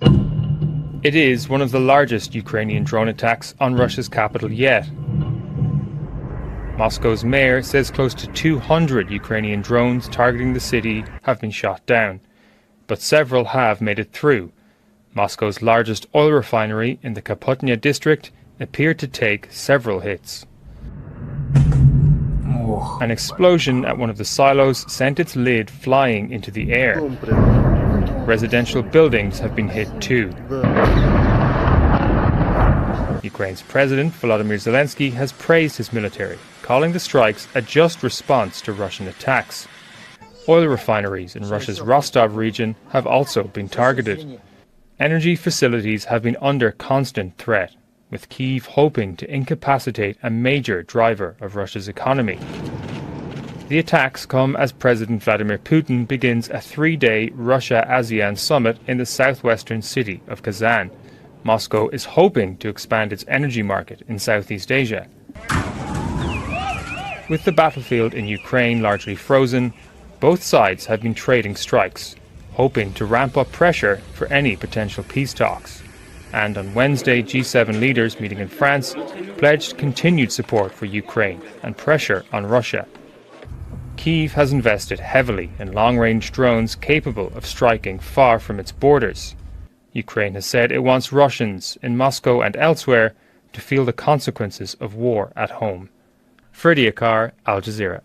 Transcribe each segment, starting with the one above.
It is one of the largest Ukrainian drone attacks on Russia's capital yet. Moscow's mayor says close to 200 Ukrainian drones targeting the city have been shot down, but several have made it through. Moscow's largest oil refinery in the Krapivnik district appeared to take several hits. An explosion at one of the silos sent its lid flying into the air. Residential buildings have been hit too. Ukraine's President Volodymyr Zelensky has praised his military, calling the strikes a just response to Russian attacks. Oil refineries in Russia's Rostov region have also been targeted. Energy facilities have been under constant threat, with Kyiv hoping to incapacitate a major driver of Russia's economy. The attacks come as President Vladimir Putin begins a 3-day Russia-ASEAN summit in the southwestern city of Kazan. Moscow is hoping to expand its energy market in Southeast Asia. With the battlefield in Ukraine largely frozen, both sides have been trading strikes, hoping to ramp up pressure for any potential peace talks. And on Wednesday, G7 leaders meeting in France pledged continued support for Ukraine and pressure on Russia. Kyiv has invested heavily in long-range drones capable of striking far from its borders. Ukraine has said it wants Russians in Moscow and elsewhere to feel the consequences of war at home. Freddie Akar, Al Jazeera.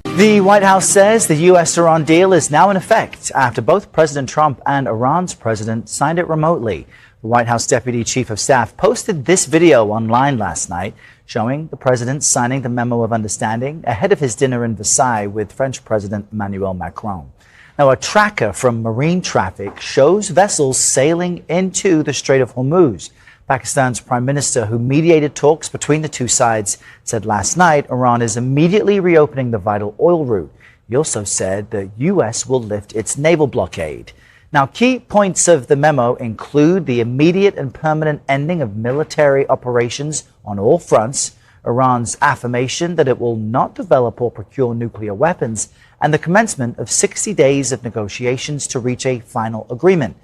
The White House says the U.S.-Iran deal is now in effect after both President Trump and Iran's president signed it remotely. The White House Deputy Chief of Staff posted this video online last night showing the president signing the memo of understanding ahead of his dinner in Versailles with French President Emmanuel Macron. Now, a tracker from marine traffic shows vessels sailing into the Strait of Hormuz. Pakistan's prime minister, who mediated talks between the two sides, said last night Iran is immediately reopening the vital oil route. He also said the U.S. will lift its naval blockade. Now, key points of the memo include the immediate and permanent ending of military operations on all fronts, Iran's affirmation that it will not develop or procure nuclear weapons, and the commencement of 60 days of negotiations to reach a final agreement.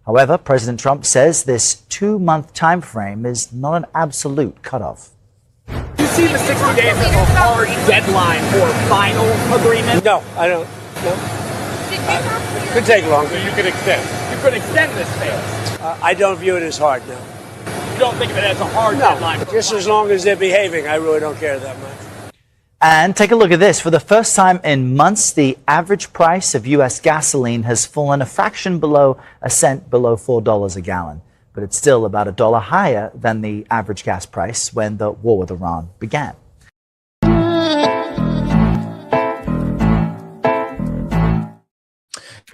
However, President Trump says this 2-month time frame is not an absolute cutoff. Do you see the 60 days as a hard deadline for final agreement? No, I don't. No. Could take longer. So you could extend. You could extend this phase. I don't view it as hard, no. You don't think of it as a hard No, deadline? just as long as they're behaving, I really don't care that much. And take a look at this. For the first time in months, the average price of U.S. gasoline has fallen a fraction below a cent below $4 a gallon. But it's still about $1 higher than the average gas price when the war with Iran began.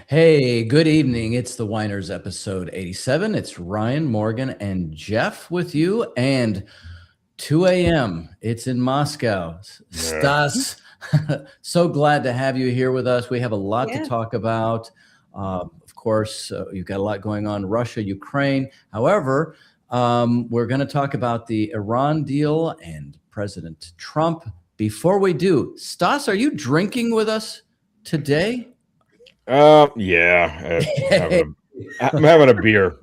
Hey, good evening. It's the Whiners episode 87. It's Ryan, Morgan, and Jeff with you. And 2 a.m. It's in Moscow. Stas, so glad to have you here with us. We have a lot to talk about. Of course, you've got a lot going on, Russia, Ukraine. However, we're going to talk about the Iran deal and President Trump. Before we do, Stas, are you drinking with us today? Yeah. I'm having a beer.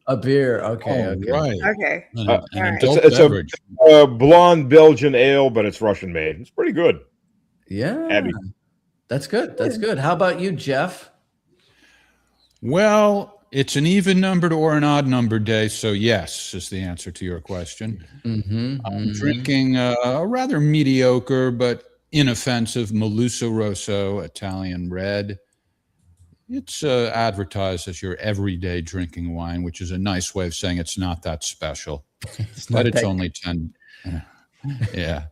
A beer. Okay. Oh, okay. right. Okay. An It's adult beverage. a blonde Belgian ale, but it's Russian made. It's pretty good. Yeah. Heavy. That's good. That's good. How about you, Jeff? Well, it's an even numbered or an odd numbered day, so yes is the answer to your question. I'm drinking a rather mediocre but inoffensive Meluso Rosso Italian red. It's advertised as your everyday drinking wine, which is a nice way of saying it's not that special. But it's only 10. Yeah.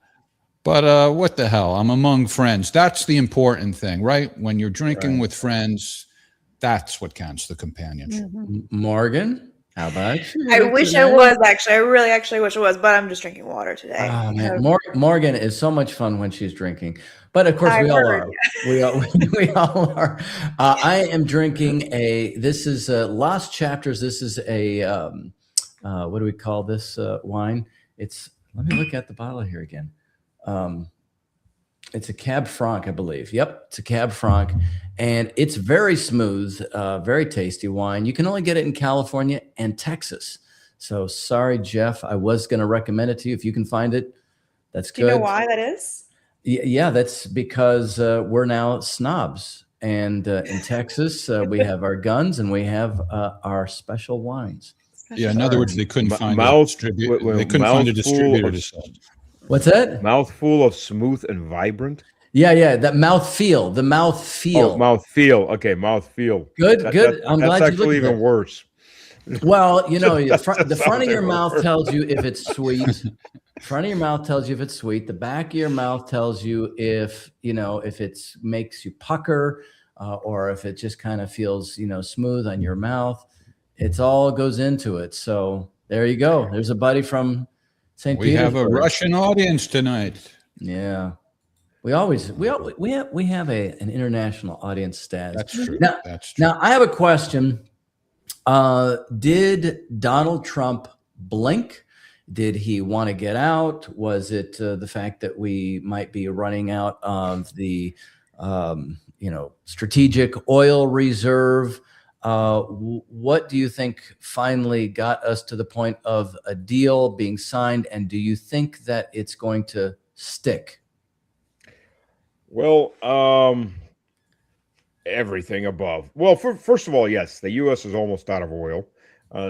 But what the hell? I'm among friends. That's the important thing, right? When you're drinking with friends, that's what counts, the companionship. Morgan, how about you? I wish I was actually. I really actually wish I was, but I'm just drinking water today. Oh man, Morgan is so much fun when she's drinking, but of course we all are. We all are. I am drinking this is Lost Chapters. This is a what do we call this wine? Let me look at the bottle here again. It's a Cab Franc, I believe. Yep, it's a Cab Franc, and it's very smooth, very tasty wine. You can only get it in California and Texas. So sorry, Jeff. I was going to recommend it to you if you can find it. That's good. Do you know why that is? Yeah, that's because we're now snobs, and in Texas we have our guns and we have our special wines. Yeah, in other words, they couldn't find a distributor. They couldn't find a distributor to sell. What's that? Mouthful of smooth and vibrant. Yeah, that mouthfeel. The mouthfeel. Oh, mouthfeel. Okay, mouthfeel. Good. I'm glad that's you looked actually at even that. worse. Well, the front of your even mouth worse. tells you if it's sweet. Front of your mouth tells you if it's sweet. The back of your mouth tells you if it makes you pucker, or if it just kind of feels smooth on your mouth. It's all goes into it. So there you go. There's a buddy from St. We have a Petersburg. Russian audience tonight. Yeah. We have an international audience status. That's true. That's true. Now I have a question. Did Donald Trump blink? Did he want to get out? Was it the fact that we might be running out of the strategic oil reserve? What do you think finally got us to the point of a deal being signed? And do you think that it's going to stick? Well, everything above. Well, first of all, yes, the U.S. is almost out of oil.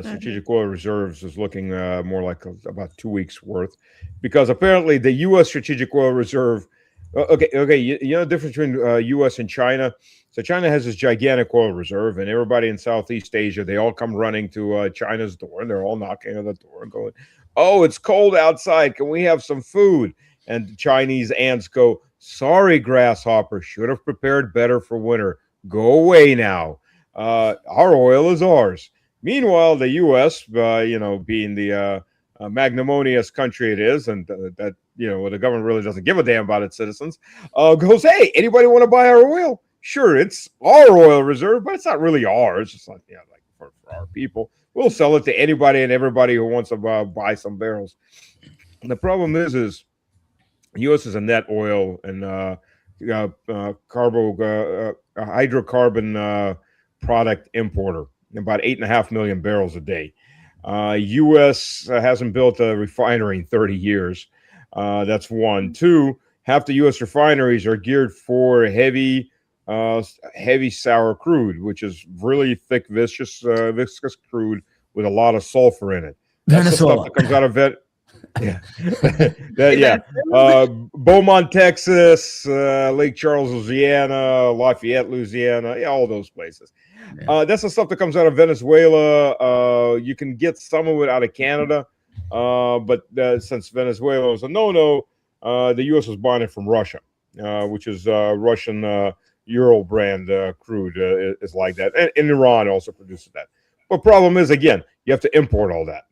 Strategic oil reserves is looking more like about 2 weeks worth, because apparently the U.S. strategic oil reserve. Okay, you know the difference between U.S. and China. So China has this gigantic oil reserve, and everybody in Southeast Asia, they all come running to China's door, and they're all knocking on the door and going, "Oh, it's cold outside. Can we have some food?" And the Chinese ants go, "Sorry, grasshopper, should have prepared better for winter. Go away now. Our oil is ours." Meanwhile, the U.S., being the magnanimous country it is, and that the government really doesn't give a damn about its citizens, goes, "Hey, anybody want to buy our oil? Sure, it's our oil reserve, but it's not really ours. It's not like for our people. We'll sell it to anybody and everybody who wants to buy some barrels." And the problem is the U.S. is a net oil and hydrocarbon product importer, about 8.5 million barrels a day. U.S. hasn't built a refinery in 30 years. That's one. Two, half the U.S. refineries are geared for heavy sour crude, which is really thick, viscous crude with a lot of sulfur in it. That's the stuff that comes out of it. Yeah. Beaumont, Texas, Lake Charles, Louisiana, Lafayette, Louisiana, all those places. That's the stuff that comes out of Venezuela. You can get some of it out of Canada, but since Venezuela is a no-no, the U.S. was buying it from Russia, which is Russian Ural brand crude is like that. And Iran also produces that. But problem is, again, you have to import all that.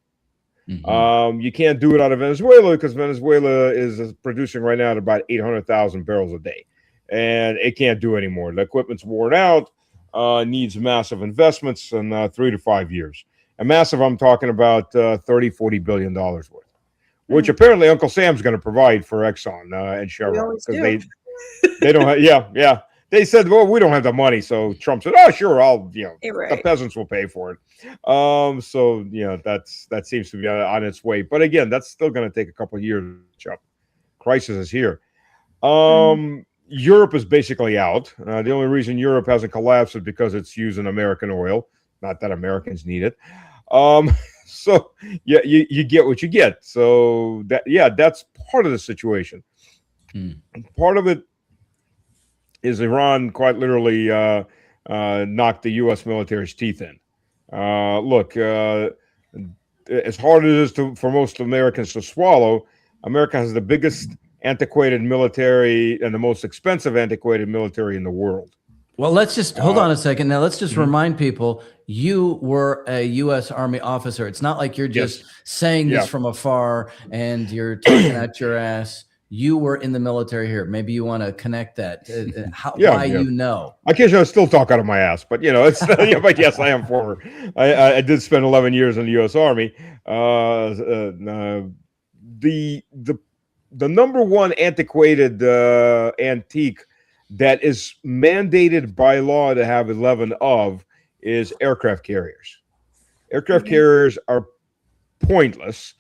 Mm-hmm. You can't do it out of Venezuela because Venezuela is producing right now at about 800,000 barrels a day, and it can't do anymore. The equipment's worn out, needs massive investments in 3 to 5 years. And massive, I'm talking about $30-40 billion worth, which apparently Uncle Sam's going to provide for Exxon and Chevron because they don't have. Yeah. They said, "Well, we don't have the money." So Trump said, "Oh, sure, the peasants will pay for it." So that seems to be on its way. But again, that's still going to take a couple of years. Crisis is here. Europe is basically out. The only reason Europe hasn't collapsed is because it's using American oil. Not that Americans need it. So you get what you get. So that's part of the situation. Part of it is Iran quite literally knocked the U.S. military's teeth in. Look, as hard as it is for most Americans to swallow, America has the biggest antiquated military and the most expensive antiquated military in the world. Well, let's just hold on a second. Now, let's just remind people you were a U.S. Army officer. It's not like you're just saying this from afar and you're talking out your ass. You were in the military here. Maybe you want to connect that. Why you know? I can't still talk out of my ass, but it's but yes, I am former. I did spend 11 years in the U.S. Army. The the number one antiquated antique that is mandated by law to have 11 of is aircraft carriers. Aircraft carriers are pointless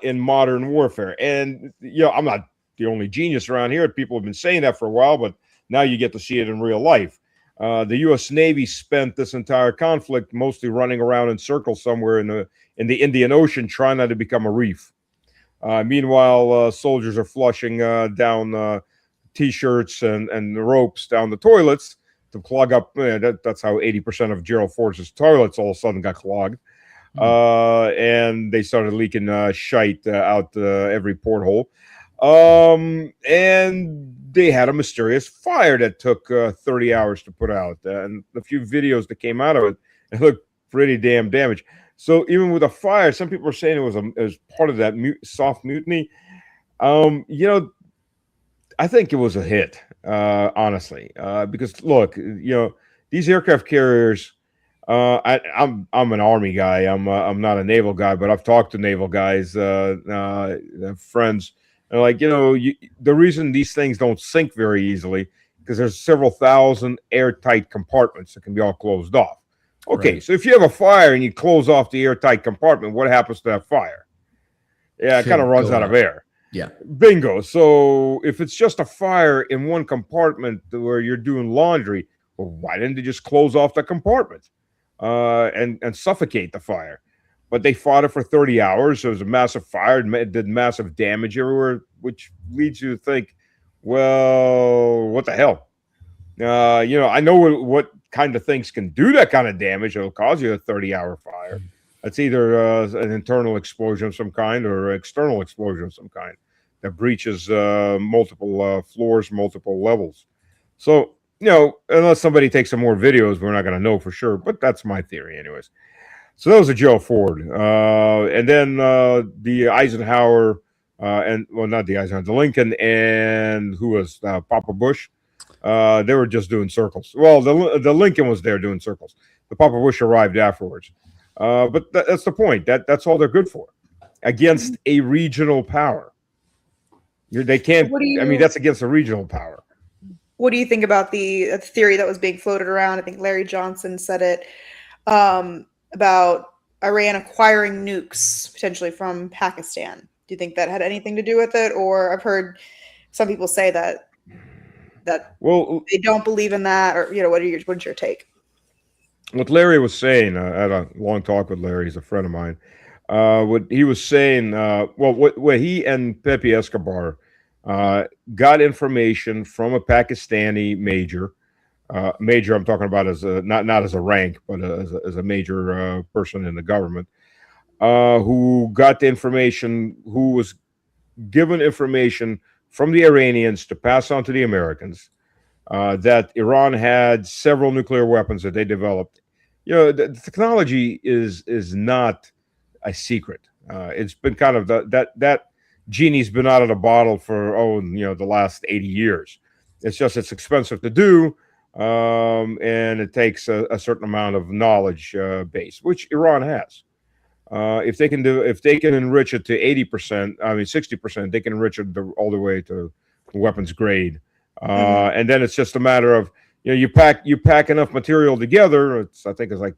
in modern warfare. And, I'm not the only genius around here. People have been saying that for a while, but now you get to see it in real life. The U.S. Navy spent this entire conflict mostly running around in circles somewhere in the Indian Ocean, trying not to become a reef. Meanwhile, soldiers are flushing down T-shirts and the ropes down the toilets to clog up. That's how 80% of Gerald Ford's toilets all of a sudden got clogged. And they started leaking shite out every porthole. And they had a mysterious fire that took 30 hours to put out. And the few videos that came out of it looked pretty damn damaged. So even with a fire, some people are saying it was part of that soft mutiny. I think it was a hit, honestly, because look, these aircraft carriers. I'm an Army guy. I'm not a naval guy, but I've talked to naval guys, friends, and like the reason these things don't sink very easily because there's several thousand airtight compartments that can be all closed off. Okay, right. So if you have a fire and you close off the airtight compartment, what happens to that fire? Yeah, it kind of runs out of air. Yeah. Bingo. So if it's just a fire in one compartment where you're doing laundry, well, why didn't they just close off the compartment and suffocate the fire? But they fought it for 30 hours. It was a massive fire. It did massive damage everywhere, which leads you to think, well, what the hell? I know what kind of things can do that kind of damage. It'll cause you a 30-hour fire. It's either an internal explosion of some kind or an external explosion of some kind that breaches multiple floors, multiple levels. So, unless somebody takes some more videos, we're not going to know for sure. But that's my theory anyways. So that was a Gerald Ford. And then the Eisenhower, not the Eisenhower, the Lincoln, and who was Papa Bush? They were just doing circles. Well, the Lincoln was there doing circles. The Papa Bush arrived afterwards. But that's the point. That's all they're good for. Against a regional power. They can't. That's against a regional power. What do you think about the theory that was being floated around? I think Larry Johnson said it about Iran acquiring nukes potentially from Pakistan. Do you think that had anything to do with it? Or I've heard some people say that they don't believe in that, or what's your take? What Larry was saying, I had a long talk with Larry. He's a friend of mine. What he was saying, what he and Pepe Escobar got information from a Pakistani major. Major, I'm talking about as not as a rank, but as a major person in the government, who got the information, who was given information from the Iranians to pass on to the Americans, that Iran had several nuclear weapons that they developed. The technology is not a secret. It's been kind of that genie's been out of the bottle for the last 80 years. It's expensive to do, and it takes a certain amount of knowledge base, which Iran has. If they can enrich it to 80%, 60%, they can enrich it all the way to weapons grade. And then it's just a matter of, you pack enough material together. I think it's like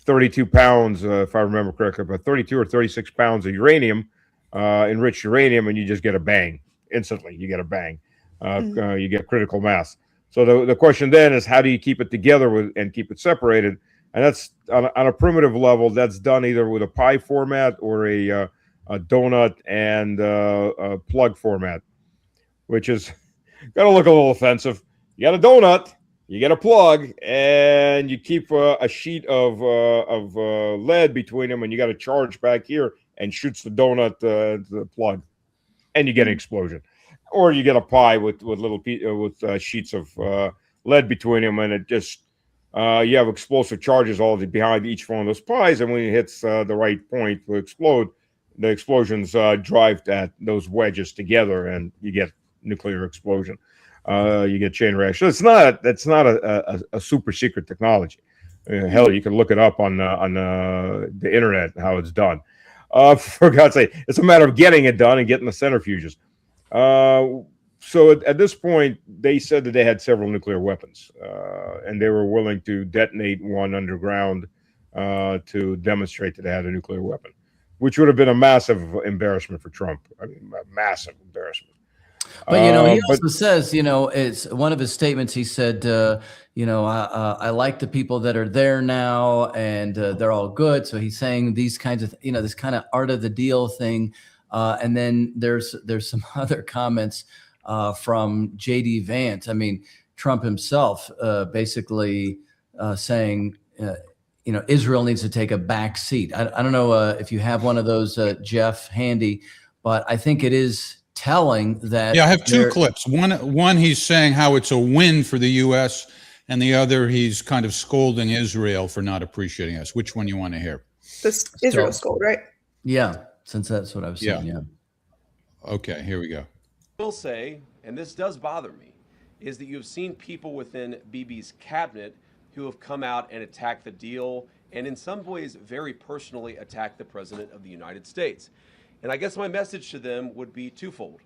32 pounds, if I remember correctly, but 32 or 36 pounds of uranium, enriched uranium, and you just get a bang instantly. You get a bang. You get critical mass. So the question then is, how do you keep it together and keep it separated? And that's on a primitive level. That's done either with a pie format or a donut and a plug format, which is got to look a little offensive. You got a donut, you get a plug, and you keep a sheet of lead between them, and you got a charge back here and shoots the donut the plug, and you get an explosion. Or you get a pie with little sheets of lead between them, and it just you have explosive charges all behind each one of those pies, and when it hits the right point to explode, the explosions drive those wedges together, and you get nuclear explosion. You get chain reaction. That's not a super secret technology. Hell, you can look it up on the internet how it's done. For God's sake, it's a matter of getting it done and getting the centrifuges. So at this point, they said that they had several nuclear weapons, and they were willing to detonate one underground to demonstrate that they had a nuclear weapon, which would have been a massive embarrassment for Trump. I mean, a massive embarrassment. But he also says, it's one of his statements. He said, I like the people that are there now, and they're all good. So he's saying these kinds of, this kind of art of the deal thing. And then there's some other comments from J.D. Vance. I mean, Trump himself basically saying, Israel needs to take a back seat. I don't know if you have one of those, Jeff, handy, but I think it is telling that. Yeah, I have two clips. One he's saying how it's a win for the U.S., and the other he's kind of scolding Israel for not appreciating us. Which one you want to hear? This Israel scold, right? Yeah, since that's what I was saying. Yeah. Okay, here we go. I will say, and this does bother me, is that you've seen people within Bibi's cabinet who have come out and attacked the deal, and in some ways very personally attacked the President of the United States. And I guess my message to them would be twofold.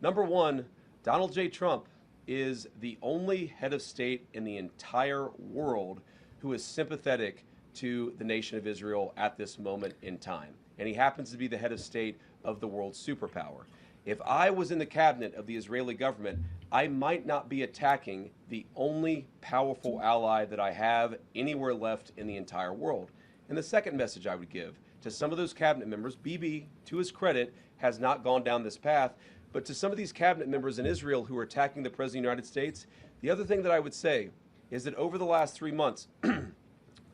Number one, Donald J. Trump is the only head of state in the entire world who is sympathetic to the nation of Israel at this moment in time. And he happens to be the head of state of the world's superpower. If I was in the cabinet of the Israeli government, I might not be attacking the only powerful ally that I have anywhere left in the entire world. And the second message I would give to some of those cabinet members, Bibi, to his credit, has not gone down this path, but to some of these cabinet members in Israel who are attacking the President of the United States, the other thing that I would say is that over the last 3 months,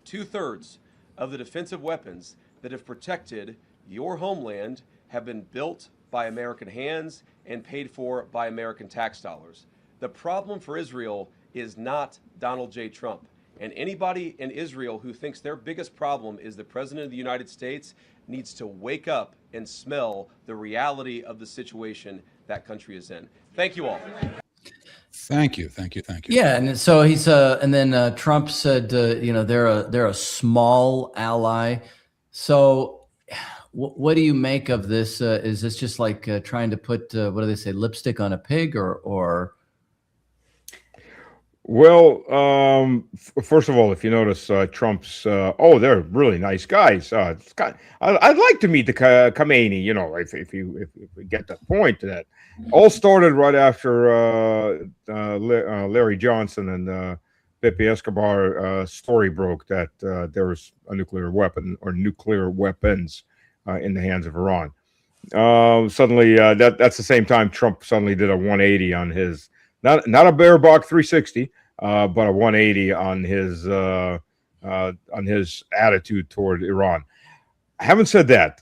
2/3 of the defensive weapons that have protected your homeland have been built by American hands and paid for by American tax dollars. The problem for Israel is not Donald J. Trump. And anybody in Israel who thinks their biggest problem is the President of the United States needs to wake up and smell the reality of the situation that country is in. Thank you all. Thank you. Yeah, and so he's and then Trump said, they're a small ally. So what do you make of this? Is this just like trying to put what do they say, lipstick on a pig, or? Well, first of all, if you notice, Trump's, they're really nice guys. I'd like to meet the Khamenei, if we get the point to that. All started right after Larry Johnson and Pepe Escobar story broke that there was a nuclear weapon or nuclear weapons in the hands of Iran. Suddenly, that's the same time Trump suddenly did a 180 on his. Not a Baerbock 360, but a 180 on his attitude toward Iran. I haven't said that.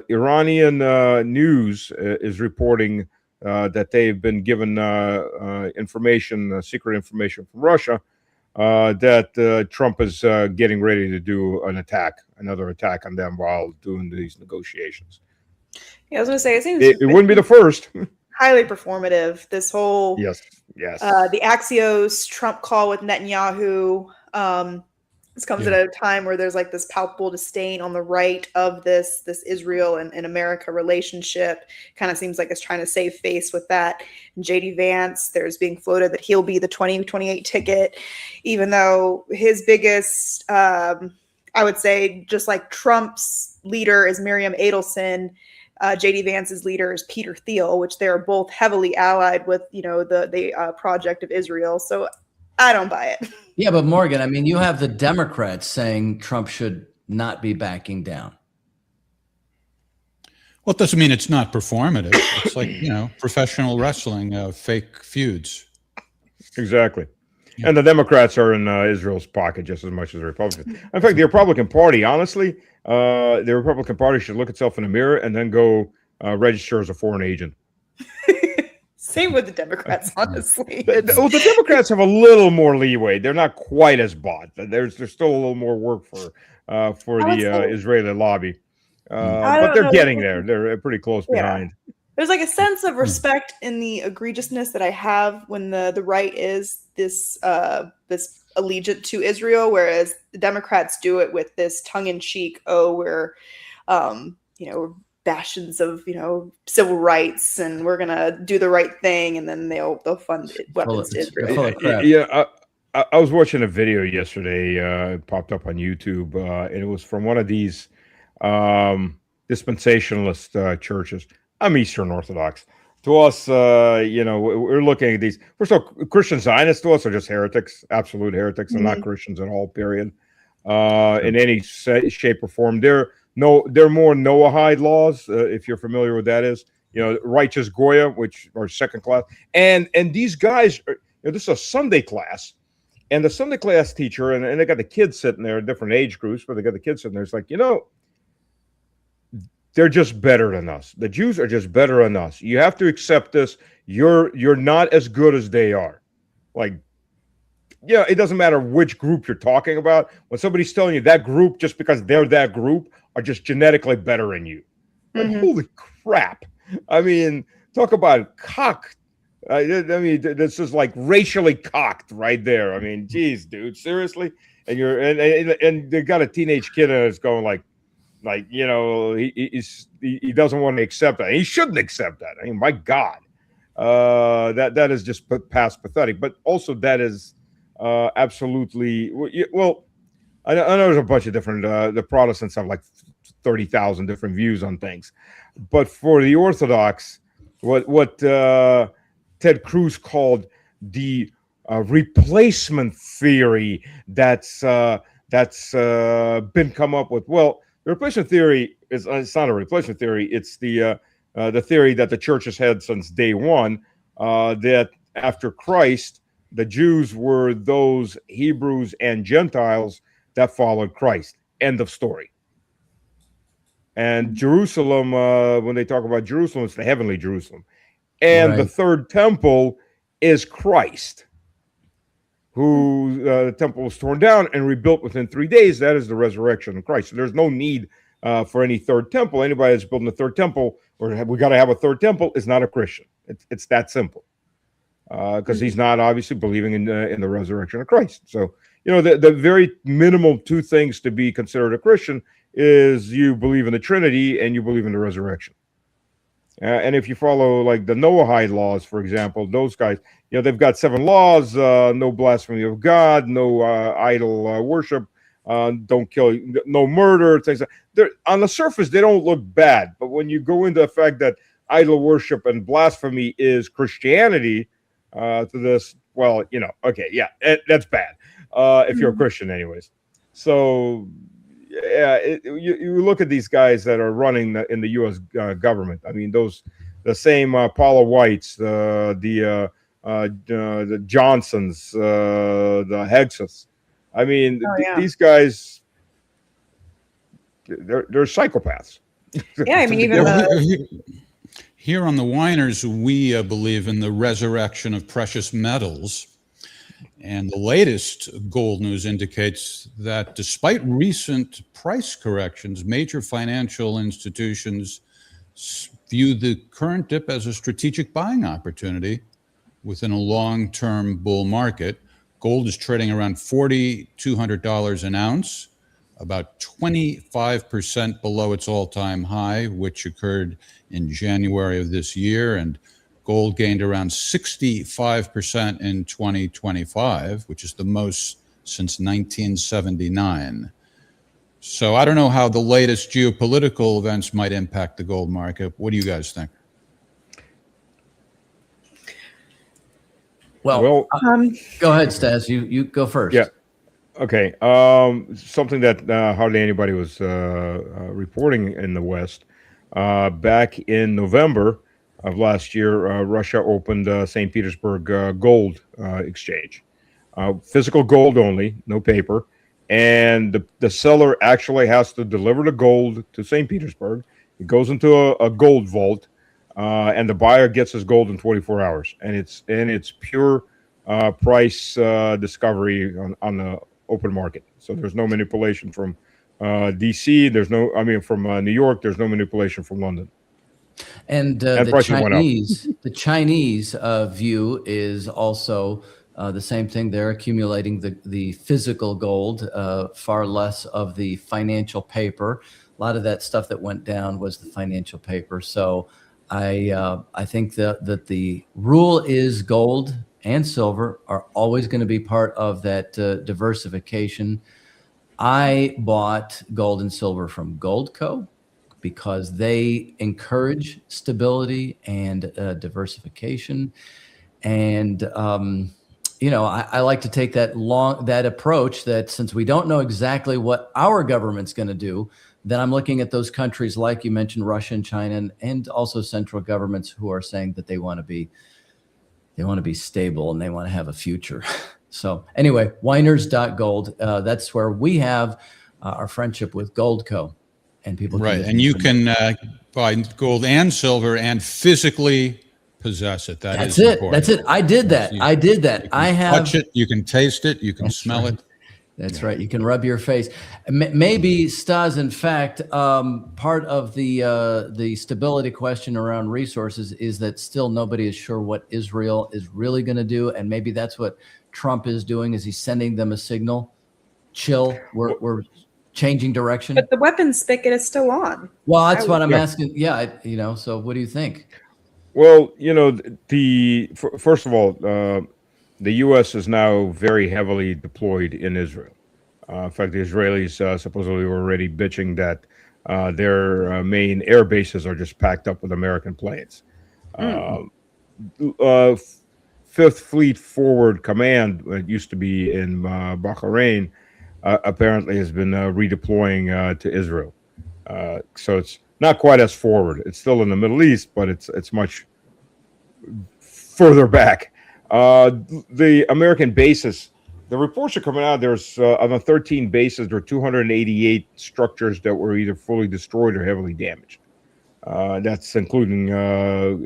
Iranian news is reporting that they've been given information, secret information from Russia, that Trump is getting ready to do another attack on them while doing these negotiations. Yeah, I was going to say, it wouldn't be the first. Highly performative. This whole yes. The Axios Trump call with Netanyahu. This comes at a time where there's like this palpable disdain on the right of this Israel and America relationship. Kind of seems like it's trying to save face with that. And J.D. Vance, there's being floated that he'll be the 2028 ticket, even though his biggest, I would say, just like Trump's leader is Miriam Adelson. J.D. Vance's leader is Peter Thiel, which they are both heavily allied with, the project of Israel. So I don't buy it. Yeah, but Morgan, I mean, you have the Democrats saying Trump should not be backing down. Well, it doesn't mean it's not performative. It's like, professional wrestling, fake feuds. Exactly. Yeah. And the Democrats are in Israel's pocket just as much as the Republicans. In fact, the Republican Party, honestly, the Republican Party should look itself in the mirror and then go register as a foreign agent. Same with the Democrats, honestly. The Democrats have a little more leeway. They're not quite as bought. There's still a little more work for the Israeli lobby. But they're getting there. They're pretty close behind. There's like a sense of respect in the egregiousness that I have when the right is this allegiant to Israel, whereas the Democrats do it with this tongue-in-cheek, we're bastions of civil rights, and we're gonna do the right thing, and then they'll fund weapons to Israel. Full of crap. Yeah, I was watching a video yesterday. It popped up on YouTube, and it was from one of these dispensationalist churches. I'm Eastern Orthodox. To us, we're looking at these. First of all, Christian Zionists to us are just heretics, absolute heretics, and not Christians at all. Period. In any shape or form, they're more Noahide laws. If you're familiar with that is, righteous Goya, which are second class, and these guys are. This is a Sunday class. And the Sunday class teacher, and they got the kids sitting there, different age groups, but they got the kids sitting there. It's like, they're just better than us. The Jews are just better than us. You have to accept this. You're not as good as they are. Like, it doesn't matter which group you're talking about. When somebody's telling you that group, just because they're that group, are just genetically better than you. Like, holy crap. I mean, talk about cock. I mean, this is like racially cocked right there. I mean, geez, dude, seriously. And and they got a teenage kid that's going he doesn't want to accept that. He shouldn't accept that. I mean, my God, that is just past pathetic. But also that is absolutely well. I know there's a bunch of different. The Protestants have like 30,000 different views on things, but for the Orthodox, what Ted Cruz called the replacement theory that's been come up with. Well, the replacement theory it's not a replacement theory. It's the theory that the church has had since day one, that after Christ, the Jews were those Hebrews and Gentiles that followed Christ. End of story. And Jerusalem, when they talk about Jerusalem, it's the heavenly Jerusalem. And the third temple is Christ, who the temple was torn down and rebuilt within 3 days. That is the resurrection of Christ. So there's no need for any third temple. Anybody that's building a third temple, or we got to have a third temple, is not a Christian. It's that simple, because he's not obviously believing in the resurrection of Christ. So, the very minimal two things to be considered a Christian is you believe in the Trinity and you believe in the resurrection. And if you follow like the Noahide laws, for example, those guys, they've got 7 laws: no blasphemy of God, no idol worship, don't kill, no murder, things like that. On the surface, they don't look bad, but when you go into the fact that idol worship and blasphemy is Christianity, to this, well, okay, yeah, that's bad if you're a Christian, anyways. So. Yeah, you look at these guys that are running in the U.S. Government. I mean, the same Paula Whites, the Johnsons, the Hegseths. I mean, these guys, they're psychopaths. Yeah, I mean, even here on the Whiners, we believe in the resurrection of precious metals. And the latest gold news indicates that despite recent price corrections, major financial institutions view the current dip as a strategic buying opportunity within a long-term bull market. Gold is trading around $4,200 an ounce, about 25% below its all-time high, which occurred in January of this year, and gold gained around 65% in 2025, which is the most since 1979. So I don't know how the latest geopolitical events might impact the gold market. What do you guys think? Well, go ahead, Stas. You go first. Yeah. Okay. Something that hardly anybody was reporting in the West. Back in November of last year, Russia opened St. Petersburg gold exchange. Physical gold only, no paper. And the seller actually has to deliver the gold to St. Petersburg. It goes into a gold vault, and the buyer gets his gold in 24 hours. And it's pure price discovery on the open market. So there's no manipulation from D.C. From New York. There's no manipulation from London. And the Chinese view is also the same thing. They're accumulating the physical gold, far less of the financial paper. lot of that stuff that went down was the financial paper. So I think that the rule is gold and silver are always going to be part of that diversification. I bought gold and silver from Goldco because they encourage stability and diversification. And I like to take that approach that since we don't know exactly what our government's going to do, then I'm looking at those countries like you mentioned, Russia and China, and also central governments who are saying that they want to be stable and they want to have a future. So anyway, Weiners.gold, that's where we have our friendship with Goldco, and people right, and you can buy gold and silver and physically possess it. That's it. Important. That's it. I did that. I have touch it. You can taste it. You can smell it. That's right. You can rub your face. Maybe, Stas, in fact, part of the stability question around resources is that still nobody is sure what Israel is really going to do, and maybe that's what Trump is doing. Is he's sending them a signal? Chill. We're changing direction. But the weapons spigot is still on. Well, that's what I'm asking. Yeah. So what do you think? Well, first of all, the U.S. is now very heavily deployed in Israel. In fact, the Israelis supposedly were already bitching that their main air bases are just packed up with American planes. Fifth Fleet Forward Command, it used to be in Bahrain, apparently has been redeploying to Israel. So it's not quite as forward. It's still in the Middle East, but it's much further back. The American bases, the reports are coming out. There's on the 13 bases, there are 288 structures that were either fully destroyed or heavily damaged. That's including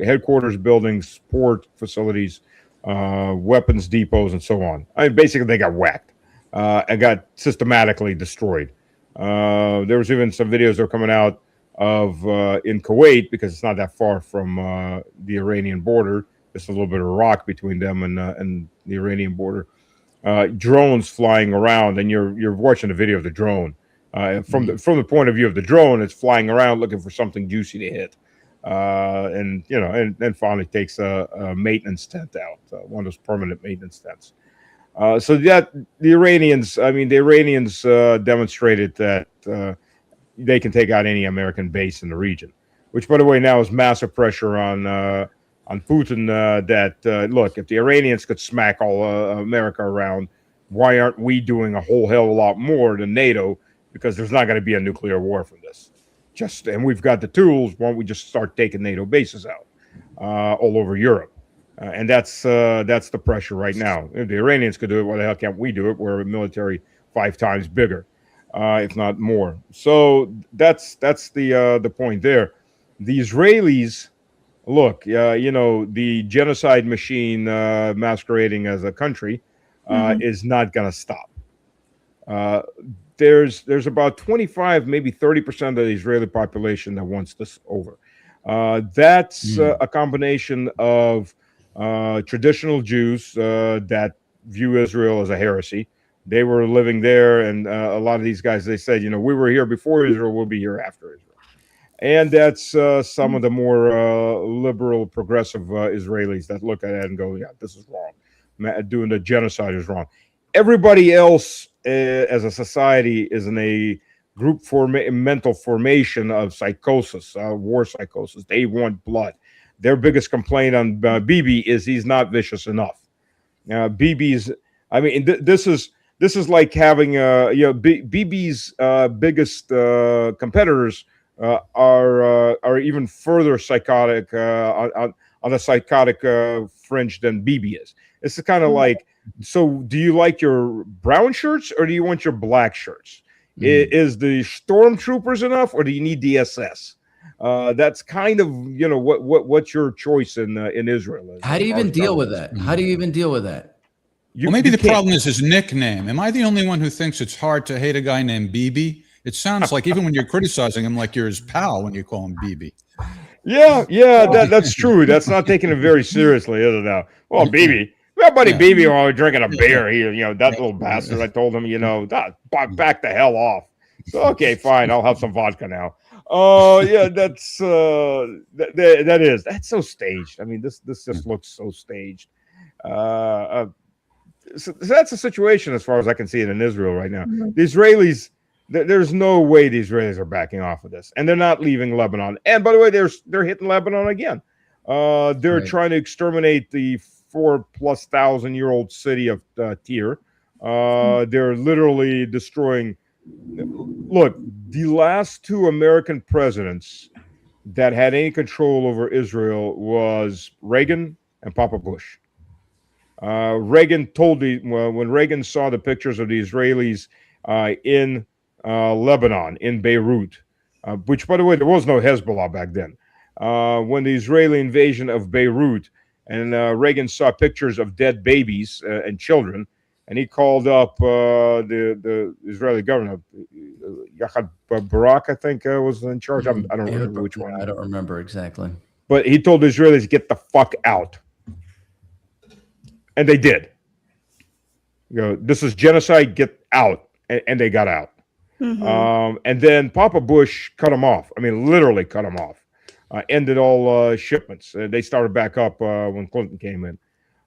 headquarters buildings, port facilities, weapons depots, and so on. I mean, basically, they got whacked and got systematically destroyed. There was even some videos that are coming out of in Kuwait, because it's not that far from the Iranian border. There's a little bit of rock between them and the Iranian border. Drones flying around, and you're watching a video of the drone. From the point of view of the drone, it's flying around looking for something juicy to hit, and then finally takes a maintenance tent out, one of those permanent maintenance tents. So that the Iranians demonstrated that they can take out any American base in the region, which, by the way, now is massive pressure on Putin. Look, if the Iranians could smack all America around, why aren't we doing a whole hell of a lot more than NATO? Because there's not going to be a nuclear war from this. And we've got the tools. Why don't we just start taking NATO bases out all over Europe? And that's the pressure right now. If the Iranians could do it, why the hell can't we do it? We're a military 5 times bigger, if not more. So that's the point there. The Israelis, look, the genocide machine masquerading as a country is not going to stop. There's about 25, maybe 30% of the Israeli population that wants this over. That's a combination of traditional Jews that view Israel as a heresy. They were living there, and a lot of these guys, they said, we were here before Israel, we'll be here after Israel. And that's some of the more liberal, progressive Israelis that look at it and go, yeah, this is wrong. Doing the genocide is wrong. Everybody else as a society is in a group mental formation of psychosis, war psychosis. They want blood. Their biggest complaint on Bibi is he's not vicious enough. Bibi's, this is like having Bibi's biggest competitors are even further psychotic on the psychotic fringe than Bibi is. It's kind of like, so do you like your brown shirts or do you want your black shirts? Is the stormtroopers enough or do you need the SS? That's kind of what's your choice in Israel. How do you even deal with that? How do you even deal with that? Maybe the problem is his nickname. Am I the only one who thinks it's hard to hate a guy named Bibi? It sounds like even when you're criticizing him, like you're his pal when you call him Bibi. Yeah, that's true. That's not taking it very seriously, is it now? Well, Bibi. My buddy Bibi while we were drinking a beer, that little bastard. I told him, back the hell off. So, okay, fine. I'll have some vodka now. Oh, yeah, that's so staged. I mean, this just looks so staged. So that's the situation as far as I can see it in Israel right now. The Israelis, there's no way the Israelis are backing off of this, and they're not leaving Lebanon. And by the way, they're hitting Lebanon again. They're trying to exterminate the 4,000+ city of Tyre. They're literally destroying. Look, the last 2 American presidents that had any control over Israel was Reagan and Papa Bush. Reagan told when Reagan saw the pictures of the Israelis in Lebanon, in Beirut, which, by the way, there was no Hezbollah back then. When the Israeli invasion of Beirut, and Reagan saw pictures of dead babies and children, and he called up the Israeli governor, Yahad Barak, I think, was in charge. I don't remember which one. I don't remember exactly. But he told the Israelis, get the fuck out. And they did. This is genocide, get out. And they got out. And then Papa Bush cut them off. I mean, literally cut them off. Ended all shipments. They started back up when Clinton came in.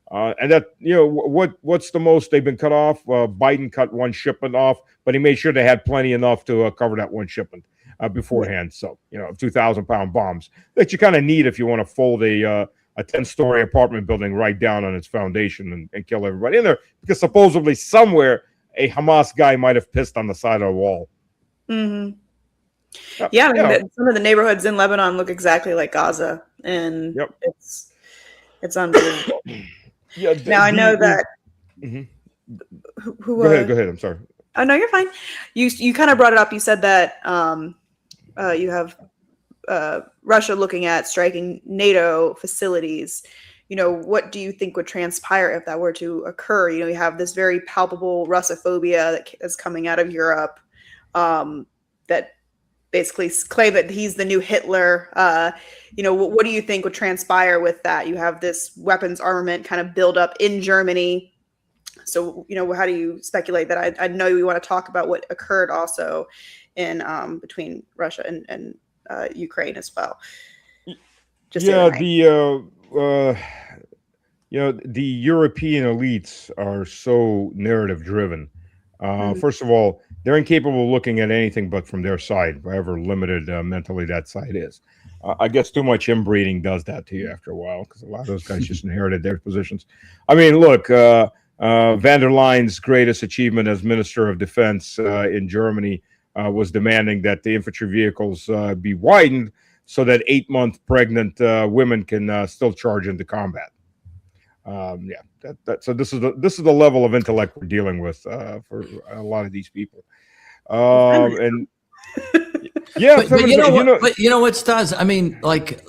And that, what's the most they've been cut off? Biden cut one shipment off, but he made sure they had plenty enough to cover that one shipment beforehand. So, 2,000-pound bombs that you kind of need if you want to fold a 10-story apartment building right down on its foundation and kill everybody in there, because supposedly somewhere a Hamas guy might have pissed on the side of the wall. Yeah, some of the neighborhoods in Lebanon look exactly like Gaza, and it's unbelievable. Now I know that. Go ahead. I'm sorry. Oh no, you're fine. You kind of brought it up. You said that you have Russia looking at striking NATO facilities. What do you think would transpire if that were to occur? You have this very palpable Russophobia that is coming out of Europe, that basically claim that he's the new Hitler. What do you think would transpire with that? You have this weapons armament kind of build up in Germany. So, how do you speculate that? I know we want to talk about what occurred also in between Russia and Ukraine as well. The European elites are so narrative driven. First of all, they're incapable of looking at anything but from their side, however limited mentally that side is. I guess too much inbreeding does that to you after a while, because a lot of those guys just inherited their positions. I mean, look, van der Leyen's greatest achievement as Minister of Defense in Germany was demanding that the infantry vehicles be widened so that 8-month pregnant women can still charge into combat. So this is the level of intellect we're dealing with for a lot of these people. And yeah, but you know what, Stas? I mean, like,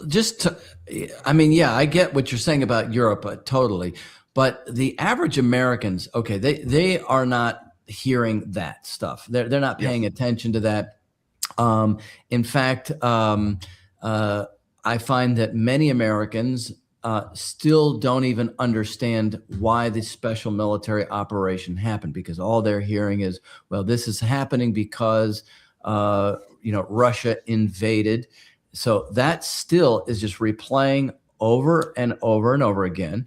I get what you're saying about Europe, totally. But the average Americans, okay, they are not hearing that stuff. They're not paying attention to that. In fact, I find that many Americans still don't even understand why this special military operation happened, because all they're hearing is, well, this is happening because Russia invaded. So that still is just replaying over and over and over again.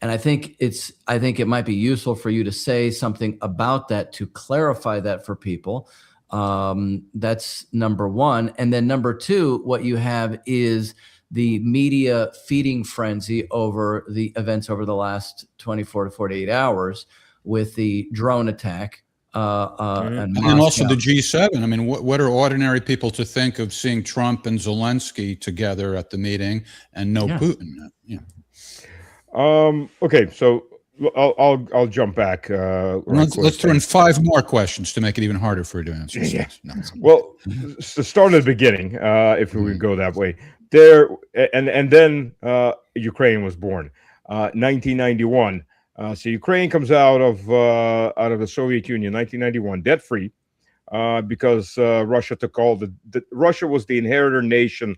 And I think it might be useful for you to say something about that to clarify that for people. That's number one. And then number two, what you have is the media feeding frenzy over the events over the last 24 to 48 hours with the drone attack. And also the G7. I mean, what are ordinary people to think of seeing Trump and Zelensky together at the meeting and no Putin? Yeah. Okay, so I'll jump back. Let's throw in 5 more questions to make it even harder for you to answer. Yeah. No. Well, to start at the beginning, if we would go that way, there and then Ukraine was born, 1991. So Ukraine comes out of the Soviet Union, 1991, debt free, because Russia took all Russia was the inheritor nation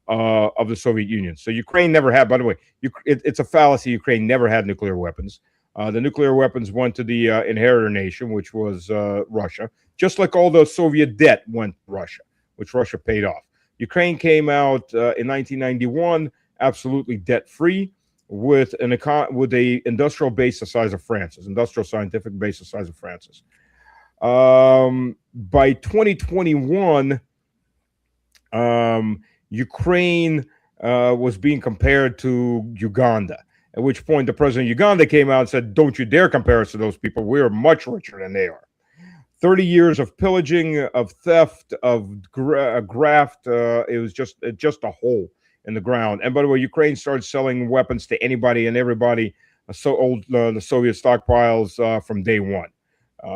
of the Soviet Union. So Ukraine never had, by the way, it's a fallacy. Ukraine never had nuclear weapons. The nuclear weapons went to the inheritor nation, which was Russia, just like all the Soviet debt went to Russia, which Russia paid off. Ukraine came out in 1991 absolutely debt-free with a industrial base the size of France's, industrial scientific base the size of France's. By 2021, Ukraine was being compared to Uganda, at which point the president of Uganda came out and said, don't you dare compare us to those people. We are much richer than they are. 30 years of pillaging, of theft, of graft. It was just a hole in the ground. And by the way, Ukraine started selling weapons to anybody and everybody. The Soviet stockpiles from day one,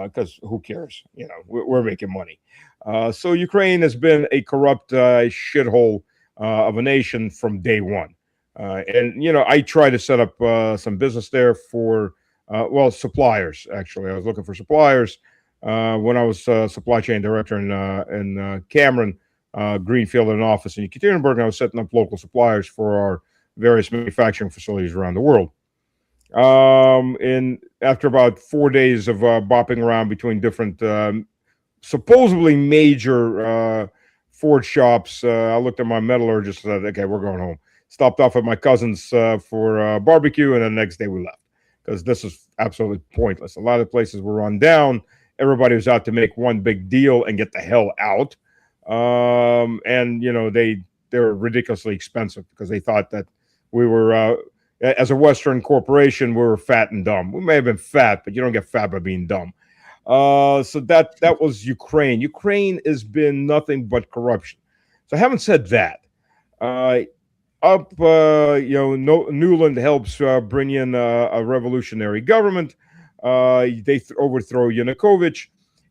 because who cares? You know, we're making money. So Ukraine has been a corrupt shithole of a nation from day one. And you know, I tried to set up some business there for suppliers. Actually, I was looking for suppliers. When I was supply chain director in Cameron, Greenfield, and an office in Ekaterinburg, I was setting up local suppliers for our various manufacturing facilities around the world. And after about 4 days of bopping around between different supposedly major Ford shops, I looked at my metallurgist and said, okay, we're going home. Stopped off at my cousin's for barbecue, and then the next day we left because this is absolutely pointless. A lot of places were run down. Everybody was out to make one big deal and get the hell out. And, you know, they're ridiculously expensive because they thought that we were, as a Western corporation, we were fat and dumb. We may have been fat, but you don't get fat by being dumb. So that was Ukraine. Ukraine has been nothing but corruption. So having said that, Newland helps bring in a revolutionary government. They overthrow Yanukovych.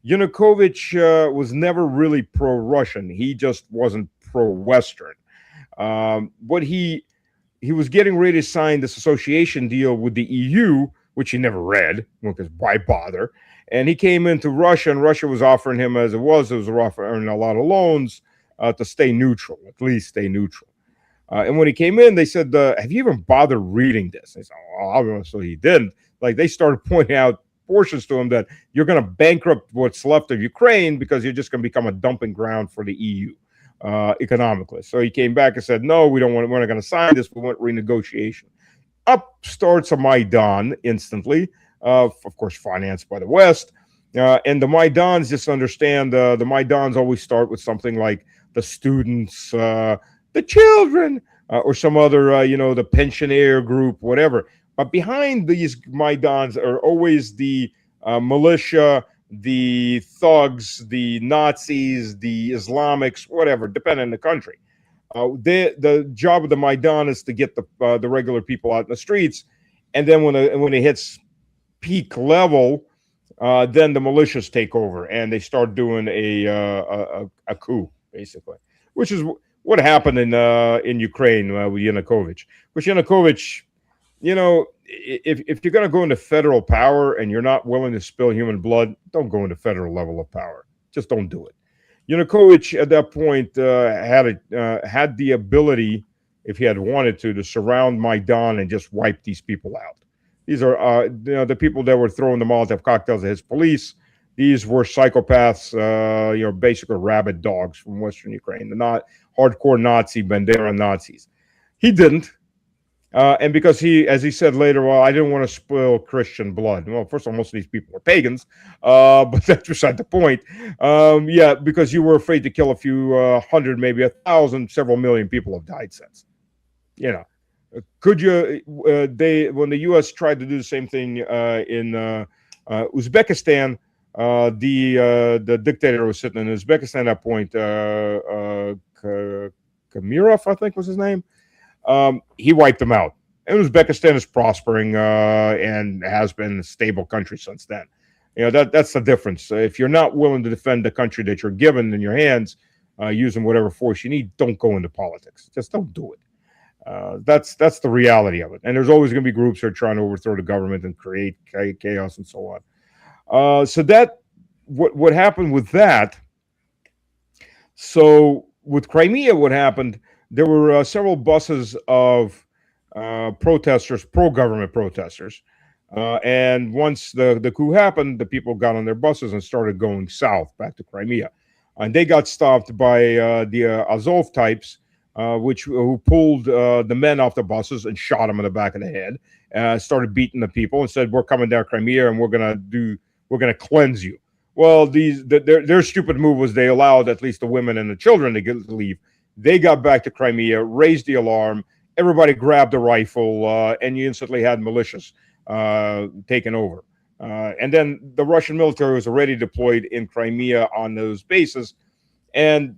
Yanukovych was never really pro-Russian. He just wasn't pro-Western. But he was getting ready to sign this association deal with the EU, which he never read, because why bother? And he came into Russia, and Russia was offering him, it was offering a lot of loans to stay neutral, at least stay neutral. And when he came in, they said, have you even bothered reading this? I said, oh, obviously he didn't. Like, they started pointing out portions to him that you're going to bankrupt what's left of Ukraine because you're just going to become a dumping ground for the EU economically. So he came back and said, no, we're not going to sign this. We want renegotiation. Up starts a Maidan instantly, of course, financed by the West. And the Maidans, just understand, the Maidans always start with something like the students, the children, or some other, the pensioner group, whatever. But behind these Maidans are always the militia, the thugs, the Nazis, the Islamics, whatever, depending on the country. The job of the Maidan is to get the regular people out in the streets, and then when it hits peak level, then the militias take over and they start doing a coup, basically, which is what happened in Ukraine with Yanukovych. Which Yanukovych, if you're going to go into federal power and you're not willing to spill human blood, don't go into federal level of power. Just don't do it. Yanukovych at that point had the ability, if he had wanted to surround Maidan and just wipe these people out. These are the people that were throwing the Molotov cocktails at his police. These were psychopaths, basically rabid dogs from Western Ukraine, the not hardcore Nazi Bandera Nazis. He didn't. And because as he said later, well, I didn't want to spill Christian blood. Well, first of all, most of these people are pagans, but that's beside the point. Because you were afraid to kill a few hundred, maybe 1,000, several million people have died since. Could you? When the U.S. tried to do the same thing in Uzbekistan, the dictator was sitting in Uzbekistan at that point, Kamirov, I think was his name. He wiped them out. And Uzbekistan is prospering and has been a stable country since then. That's the difference. If you're not willing to defend the country that you're given in your hands, using whatever force you need, don't go into politics. Just don't do it. That's the reality of it. And there's always going to be groups that are trying to overthrow the government and create chaos and so on. So that what happened with that. So with Crimea, what happened? There were several buses of protesters, pro-government protesters, And once the coup happened, the people got on their buses and started going south back to Crimea. And they got stopped by the Azov types, who pulled the men off the buses and shot them in the back of the head, started beating the people and said, "We're coming down Crimea and we're gonna cleanse you." Well, their stupid move was they allowed at least the women and the children to leave. They got back to Crimea, raised the alarm. Everybody grabbed a rifle, and you instantly had militias taken over. And then the Russian military was already deployed in Crimea on those bases. And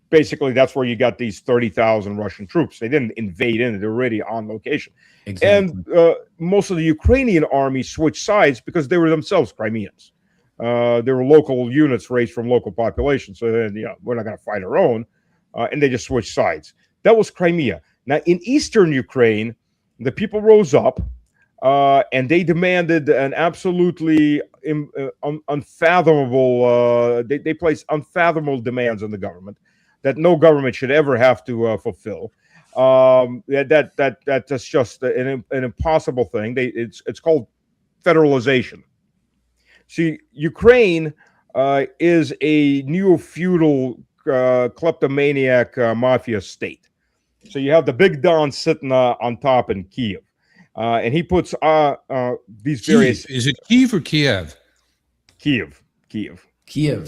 basically, that's where you got these 30,000 Russian troops. They didn't invade in, they're already on location. Exactly. And most of the Ukrainian army switched sides because they were themselves Crimeans. They were local units raised from local population. So then, we're not going to fight our own. And they just switched sides. That was Crimea. Now, in eastern Ukraine, the people rose up. And they demanded an absolutely unfathomable. They placed unfathomable demands on the government that no government should ever have to fulfill. That's just an impossible thing. It's called federalization. See, Ukraine is a neo-feudal kleptomaniac mafia state. So you have the big Don sitting on top in Kiev. And he puts these various. Kyiv. Is it Kyiv or Kiev? Kiev.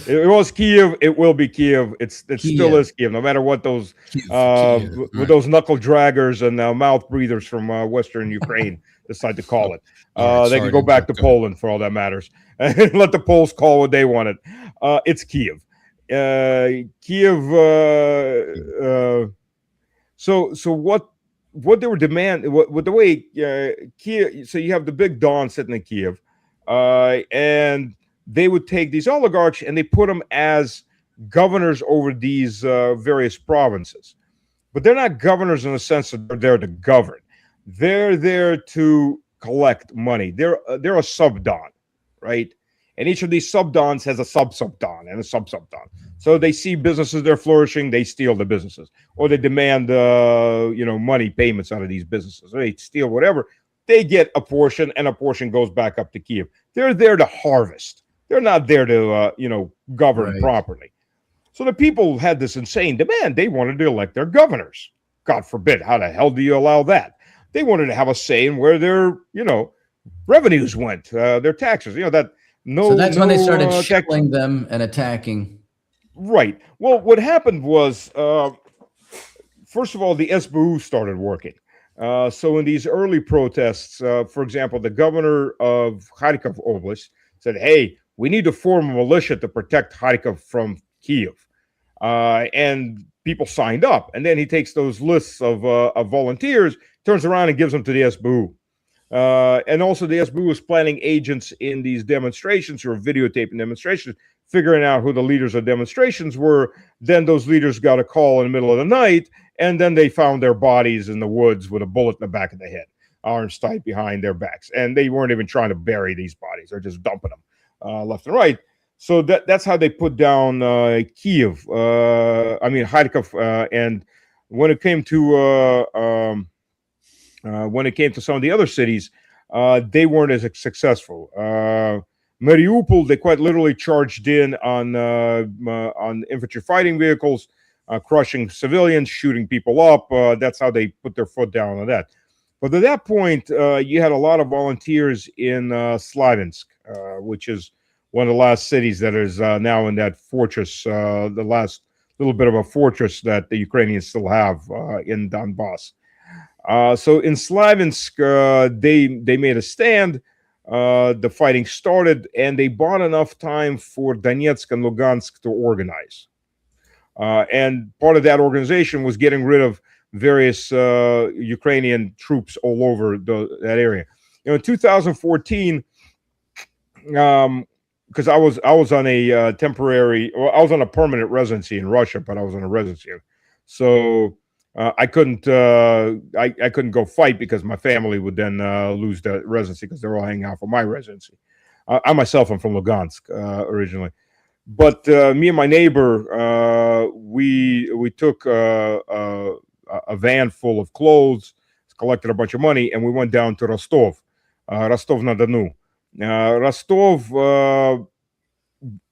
It was Kiev. It will be Kiev. It still is Kiev, no matter what those with those knuckle draggers and mouth breathers from Western Ukraine decide to call it. They can go back to Poland for all that matters, and let the Poles call what they wanted. It's Kiev. Kiev. So what they were demanding, what the way Kiev. So you have the big Don sitting in Kiev, and they would take these oligarchs and they put them as governors over these various provinces. But they're not governors in the sense that they're there to govern. They're there to collect money. They're a sub-don, right? And each of these sub-dons has a sub-sub-don and a sub-sub-don. So they see businesses they're flourishing, they steal the businesses. Or they demand money payments out of these businesses. Or they steal whatever. They get a portion, and a portion goes back up to Kiev. They're there to harvest. They're not there to govern properly. So the people had this insane demand. They wanted to elect their governors. God forbid. How the hell do you allow that? They wanted to have a say in where their, revenues went, their taxes. So that's when they started shelling them and attacking. Right. Well, what happened was, first of all, the SBU started working. So in these early protests, for example, the governor of Kharkov Oblast said, "Hey, we need to form a militia to protect Kharkov from Kiev." And people signed up. And then he takes those lists of volunteers, turns around and gives them to the SBU. And also the SBU was planning agents in these demonstrations or videotaping demonstrations, figuring out who the leaders of demonstrations were. Then those leaders got a call in the middle of the night, and then they found their bodies in the woods with a bullet in the back of the head, arms tied behind their backs. And they weren't even trying to bury these bodies. They're just dumping them left and right. So that's how they put down Kiev. Kharkov. And when it came to some of the other cities, they weren't as successful. Mariupol, they quite literally charged in on infantry fighting vehicles, crushing civilians, shooting people up. That's how they put their foot down on that. But at that point, you had a lot of volunteers in Slavinsk, which is one of the last cities that is now in that fortress, the last little bit of a fortress that the Ukrainians still have in Donbass. So in Slavinsk, they made a stand. The fighting started, and they bought enough time for Donetsk and Lugansk to organize. And part of that organization was getting rid of various Ukrainian troops all over that area. In 2014, because I was on a temporary, well, I was on a permanent residency in Russia, but I was on a residency, so I couldn't go fight because my family would then lose the residency because they're all hanging out for my residency. I myself am from Lugansk originally, but me and my neighbor we took a van full of clothes, collected a bunch of money, and we went down to Rostov. Rostov-na-Donu. Rostov,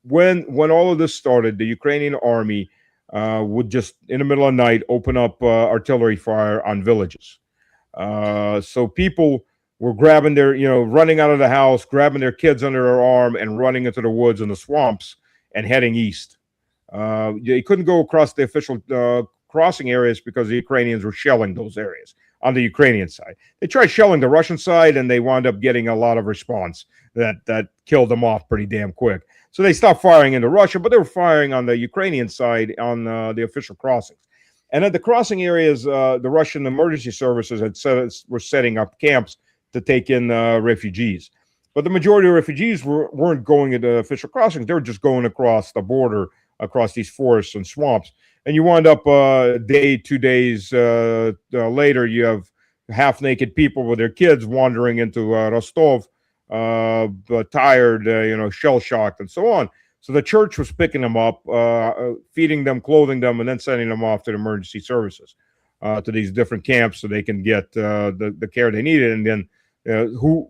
when all of this started, the Ukrainian army would just, in the middle of the night, open up artillery fire on villages. So people were grabbing their, running out of the house, grabbing their kids under their arm and running into the woods and the swamps and heading east. They couldn't go across the official crossing areas because the Ukrainians were shelling those areas on the Ukrainian side. They tried shelling the Russian side and they wound up getting a lot of response that killed them off pretty damn quick. So they stopped firing into Russia, but they were firing on the Ukrainian side on the official crossings. And at the crossing areas, the Russian emergency services were setting up camps to take in refugees. But the majority of refugees weren't going into official crossings. They were just going across the border, across these forests and swamps. And you wind up 2 days later, you have half-naked people with their kids wandering into Rostov, tired, shell-shocked, and so on. So the church was picking them up, feeding them, clothing them, and then sending them off to the emergency services, to these different camps so they can get the care they needed. And then who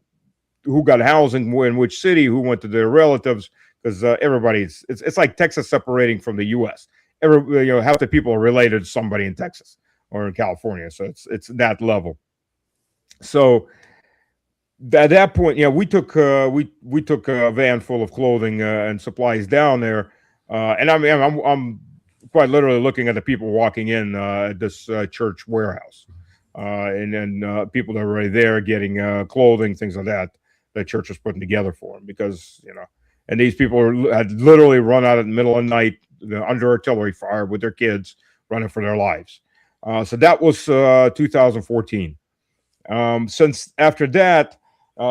got housing in which city, who went to their relatives, because everybody's it's like Texas separating from the U.S. Half the people are related to somebody in Texas or in California, so it's that level. So at that point, we took a van full of clothing and supplies down there, and I'm quite literally looking at the people walking in at this church warehouse, and then people that were already there getting clothing, things like that. The church was putting together for them because and these people had literally run out in the middle of the night under artillery fire with their kids running for their lives. So that was 2014. Since after that,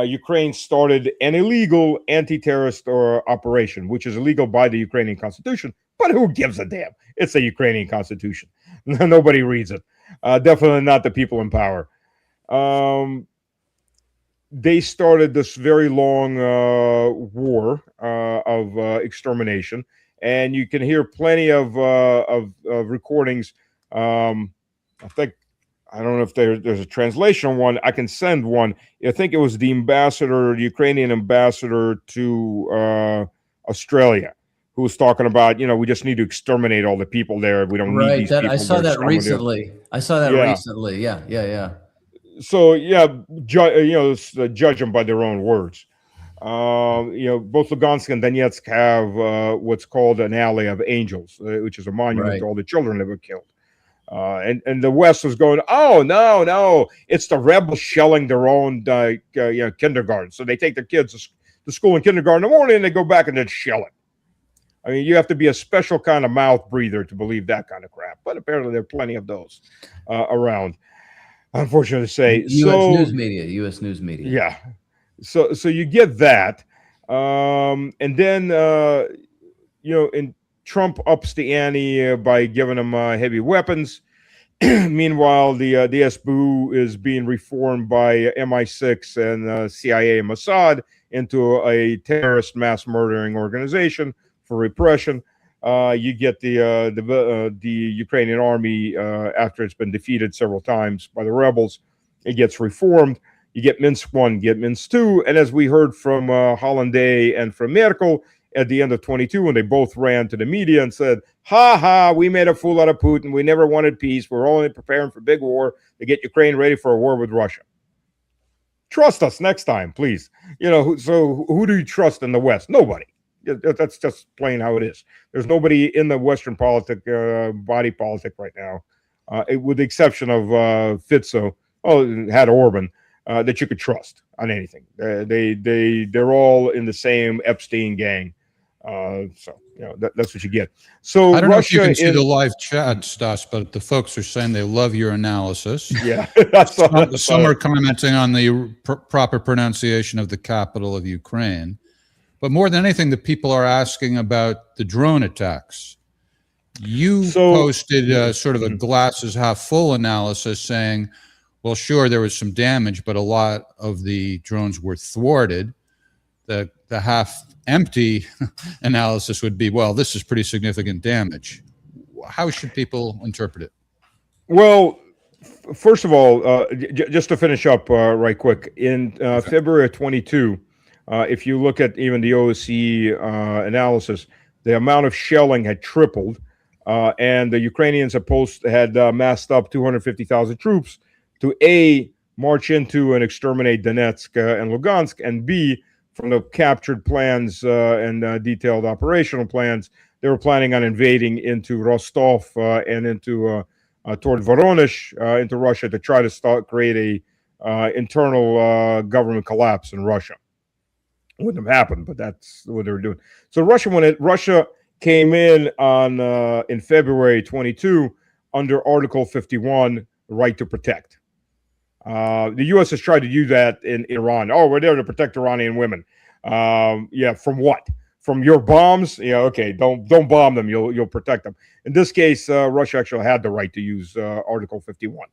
Ukraine started an illegal anti-terrorist operation, which is illegal by the Ukrainian constitution. But who gives a damn? It's a Ukrainian constitution. Nobody reads it. Definitely not the people in power. They started this very long war of extermination, and you can hear plenty of recordings. I don't know if there's a translation one. I can send one. I think it was the Ukrainian ambassador to Australia, who was talking about, we just need to exterminate all the people there. We don't need these people. I saw that recently. Recently. Yeah. So judge them by their own words. Both Lugansk and Donetsk have what's called an Alley of Angels, which is a monument to all the children that were killed. And the West was going, oh no, it's the rebels shelling their own kindergarten. So they take their kids to school in kindergarten in the morning and they go back and then shell it. I mean, you have to be a special kind of mouth breather to believe that kind of crap. But apparently there are plenty of those around. Unfortunately to say. U.S. news media. Yeah. So you get that. And then, and Trump ups the ante by giving them heavy weapons. Meanwhile, the SBU is being reformed by MI6 and CIA and Mossad into a terrorist mass murdering organization for repression. You get the Ukrainian army after it's been defeated several times by the rebels. It gets reformed. You get Minsk 1, get Minsk 2, and as we heard from Hollanday and from Merkel at the end of 22, when they both ran to the media and said, "Ha, we made a fool out of Putin. We never wanted peace. We're only preparing for big war to get Ukraine ready for a war with Russia." Trust us next time, please. So who do you trust in the West? Nobody. That's just plain how it is. There's nobody in the Western body politic right now, with the exception of Fitzo. Had Orban, that you could trust on anything. They're all in the same Epstein gang. That's what you get. So I don't Russia know if you can see the live chat, Stas, but the folks are saying they love your analysis. Yeah, some are commenting on the proper pronunciation of the capital of Ukraine. But more than anything, the people are asking about the drone attacks. You posted sort of a glasses half full analysis saying, well, sure, there was some damage, but a lot of the drones were thwarted. The half empty analysis would be, well, this is pretty significant damage. How should people interpret it? Well, First of all, just to finish up right quick, in February of 22, if you look at even the OSCE analysis, the amount of shelling had tripled, and the Ukrainians had massed up 250,000 troops to A, march into and exterminate Donetsk and Lugansk, and B, from the captured plans and detailed operational plans, they were planning on invading into Rostov and into toward Voronezh into Russia to try to create a internal government collapse in Russia. It wouldn't have happened, but that's what they were doing. So Russia came in on in February 22 under Article 51, right to protect. The U.S. has tried to do that in Iran. Oh, we're there to protect Iranian women. Yeah, from what? From your bombs? Yeah, okay. Don't bomb them. You'll protect them. In this case, Russia actually had the right to use Article 51.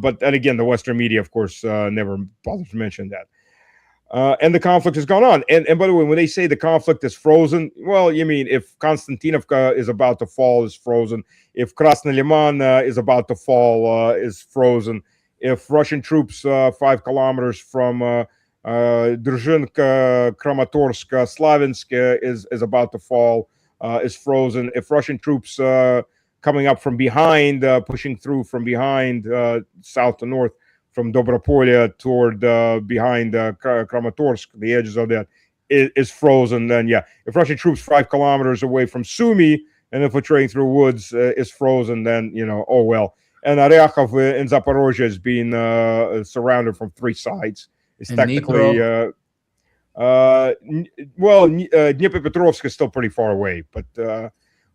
But then again, the Western media, of course, never bothers to mention that. And the conflict has gone on. And by the way, when they say the conflict is frozen, well, you mean if Konstantinovka is about to fall, is frozen. If Krasny Liman is about to fall, is frozen. If Russian troops 5 kilometers from Dzержinsk, Kramatorsk, Slavinsk is about to fall, is frozen. If Russian troops coming up from behind, pushing through from behind, south to north, from Dobropolye toward behind Kramatorsk, the edges of that is frozen, then yeah. If Russian troops 5 kilometers away from Sumy and infiltrating through woods is frozen, then, oh well. And Aryakov in Zaporozhye is being surrounded from 3 sides. It's technically, Dnipropetrovsk is still pretty far away, but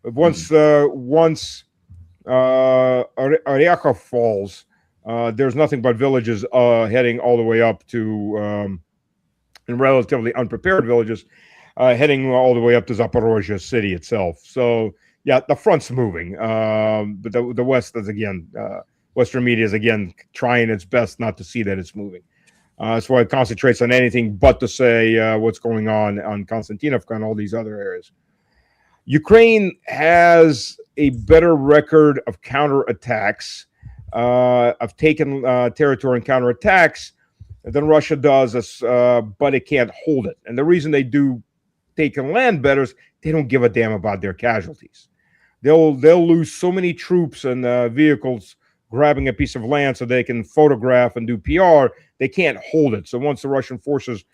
once Aryakov falls, there's nothing but villages heading all the way up to, and relatively unprepared villages, heading all the way up to Zaporozhye city itself. So, yeah, the front's moving, but the West is, again, Western media is, again, trying its best not to see that it's moving. That's why it concentrates on anything but to say what's going on Konstantinovka and all these other areas. Ukraine has a better record of counterattacks, of taking territory and counterattacks than Russia does, but it can't hold it. And the reason they do take and land better is they don't give a damn about their casualties. They'll lose so many troops and vehicles grabbing a piece of land so they can photograph and do PR. They can't hold it. So once the Russian forces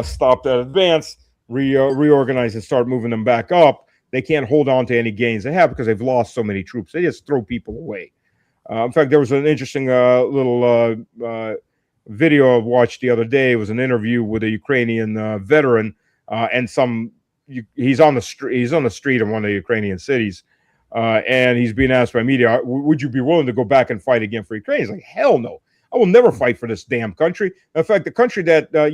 stop that advance, reorganize and start moving them back up, they can't hold on to any gains they have because they've lost so many troops. They just throw people away. In fact, there was an interesting little video I watched the other day. It was an interview with a Ukrainian veteran, and he's on the street in one of the Ukrainian cities, and he's being asked by media, "Would you be willing to go back and fight again for Ukraine?" He's like, "Hell no! I will never fight for this damn country." In fact, the country that I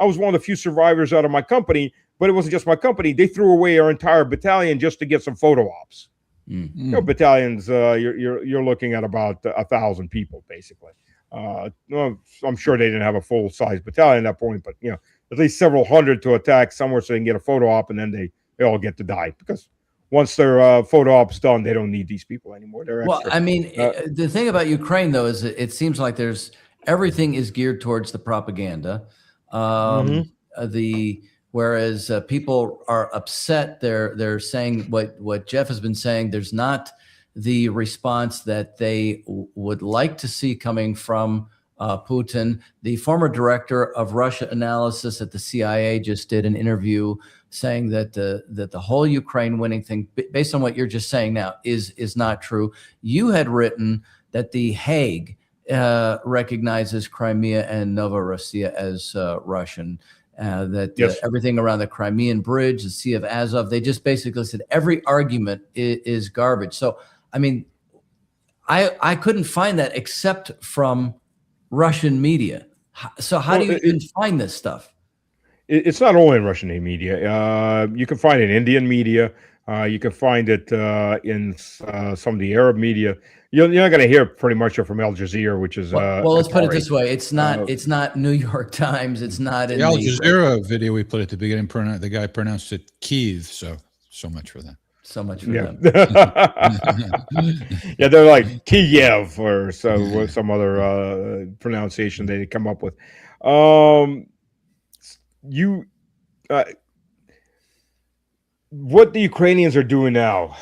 was one of the few survivors out of my company, but it wasn't just my company. They threw away our entire battalion just to get some photo ops. Mm-hmm. Battalions, you're looking at about 1,000 people, basically. I'm sure they didn't have a full-size battalion at that point, but at least several hundred to attack somewhere so they can get a photo op, and then they all get to die because once their photo op's done, they don't need these people anymore. They're extra. Well, I mean, the thing about Ukraine though is it seems like everything is geared towards the propaganda. Whereas people are upset, they're saying what Jeff has been saying. There's not the response that they would like to see coming from Putin. The former director of Russia analysis at the CIA just did an interview saying that the whole Ukraine winning thing, based on what you're just saying now, is not true. You had written that The Hague recognizes Crimea and Novorossiya as Russian. Everything around the Crimean Bridge, the Sea of Azov, they just basically said every argument is garbage. So, I mean, I couldn't find that except from Russian media. So how do you even find this stuff? It's not only in Russian media. You can find it in Indian media. You can find it in some of the Arab media. You're not going to hear pretty much from Al Jazeera, which is well. Let's put it this way: it's not New York Times. It's not in the Al Jazeera video we put at the beginning. The guy pronounced it Kiev. So much for that. So much for Yeah. them. Yeah, they're like Kiev or some other pronunciation they come up with. You What the Ukrainians are doing now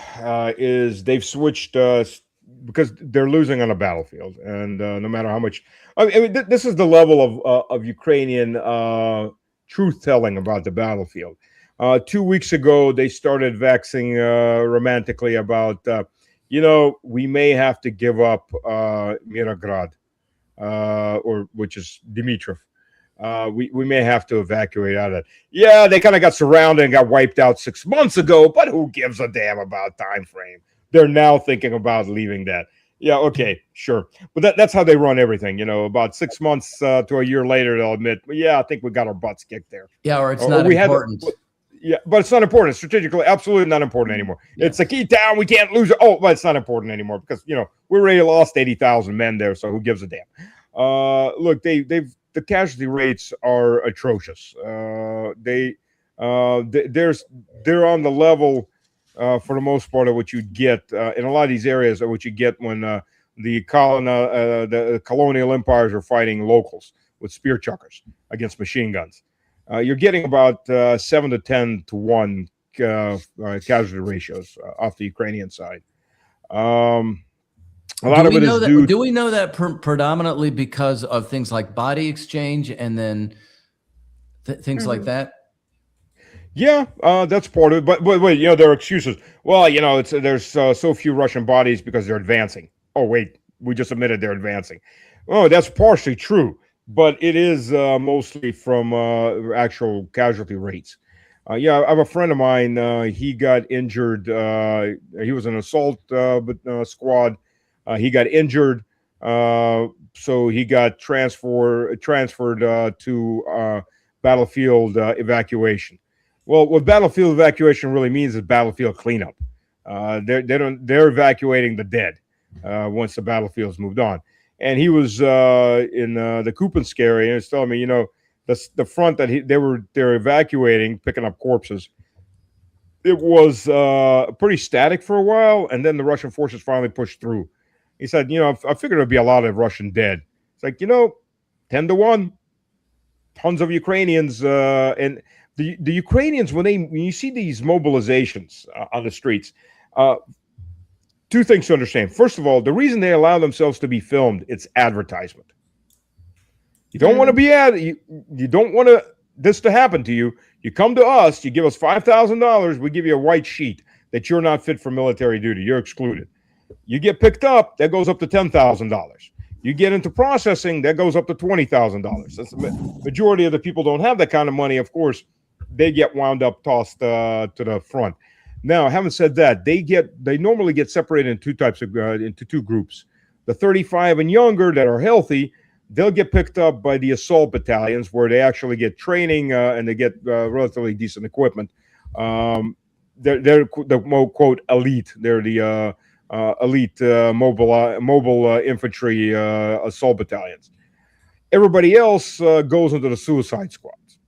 is they've switched because they're losing on the battlefield, and no matter how much, I mean, this is the level of Ukrainian truth telling about the battlefield. 2 weeks ago, they started waxing romantically about, we may have to give up Mirograd, or which is Dmitrov. We may have to evacuate out of it. Yeah, they kind of got surrounded and got wiped out 6 months ago, but who gives a damn about time frame? They're now thinking about leaving that. Yeah, okay, sure. But that's how they run everything. About 6 months to a year later, they'll admit, well, yeah, I think we got our butts kicked there. Yeah, or it's not important. Yeah, but it's not important. Strategically, absolutely not important anymore. Yeah. It's a key town. We can't lose it. Oh, but it's not important anymore because, we already lost 80,000 men there, so who gives a damn? Look, the casualty rates are atrocious. They're on the level, for the most part, of what you get in a lot of these areas, of what you get when the colonial empires are fighting locals with spear chuckers against machine guns. You're getting about 7 to 10 to 1 casualty ratios off the Ukrainian side. A lot of it is due. Do we know that predominantly because of things like body exchange and then things like that? Yeah, that's part of it. But wait, there are excuses. Well, there's so few Russian bodies because they're advancing. Oh, wait, we just admitted they're advancing. Oh, that's partially true, but it is mostly from actual casualty rates. Yeah, I have a friend of mine. He got injured. He was an assault squad. He got injured, so he got transferred to battlefield evacuation. Well, what battlefield evacuation really means is battlefield cleanup. They're evacuating the dead once the battlefield's moved on. And he was in the Kupiansk area, and he's telling me, the front that they're evacuating, picking up corpses. It was pretty static for a while, and then the Russian forces finally pushed through. He said, I figured there'd be a lot of Russian dead. It's like, 10 to 1, tons of Ukrainians. And the Ukrainians, when you see these mobilizations on the streets, two things to understand. First of all, the reason they allow themselves to be filmed, it's advertisement. You don't want to be you don't want this to happen to you. You come to us, you give us $5,000, we give you a white sheet that you're not fit for military duty. You're excluded. You get picked up, that goes up to $10,000. You get into processing, that goes up to $20,000. That's the majority of the people don't have that kind of money. Of course, they get wound up, tossed to the front. Now, having said that, they normally get separated into two groups. The 35 and younger that are healthy, they'll get picked up by the assault battalions where they actually get training and they get relatively decent equipment. They're the quote elite. They're the elite mobile infantry assault battalions. Everybody else goes into the suicide squads.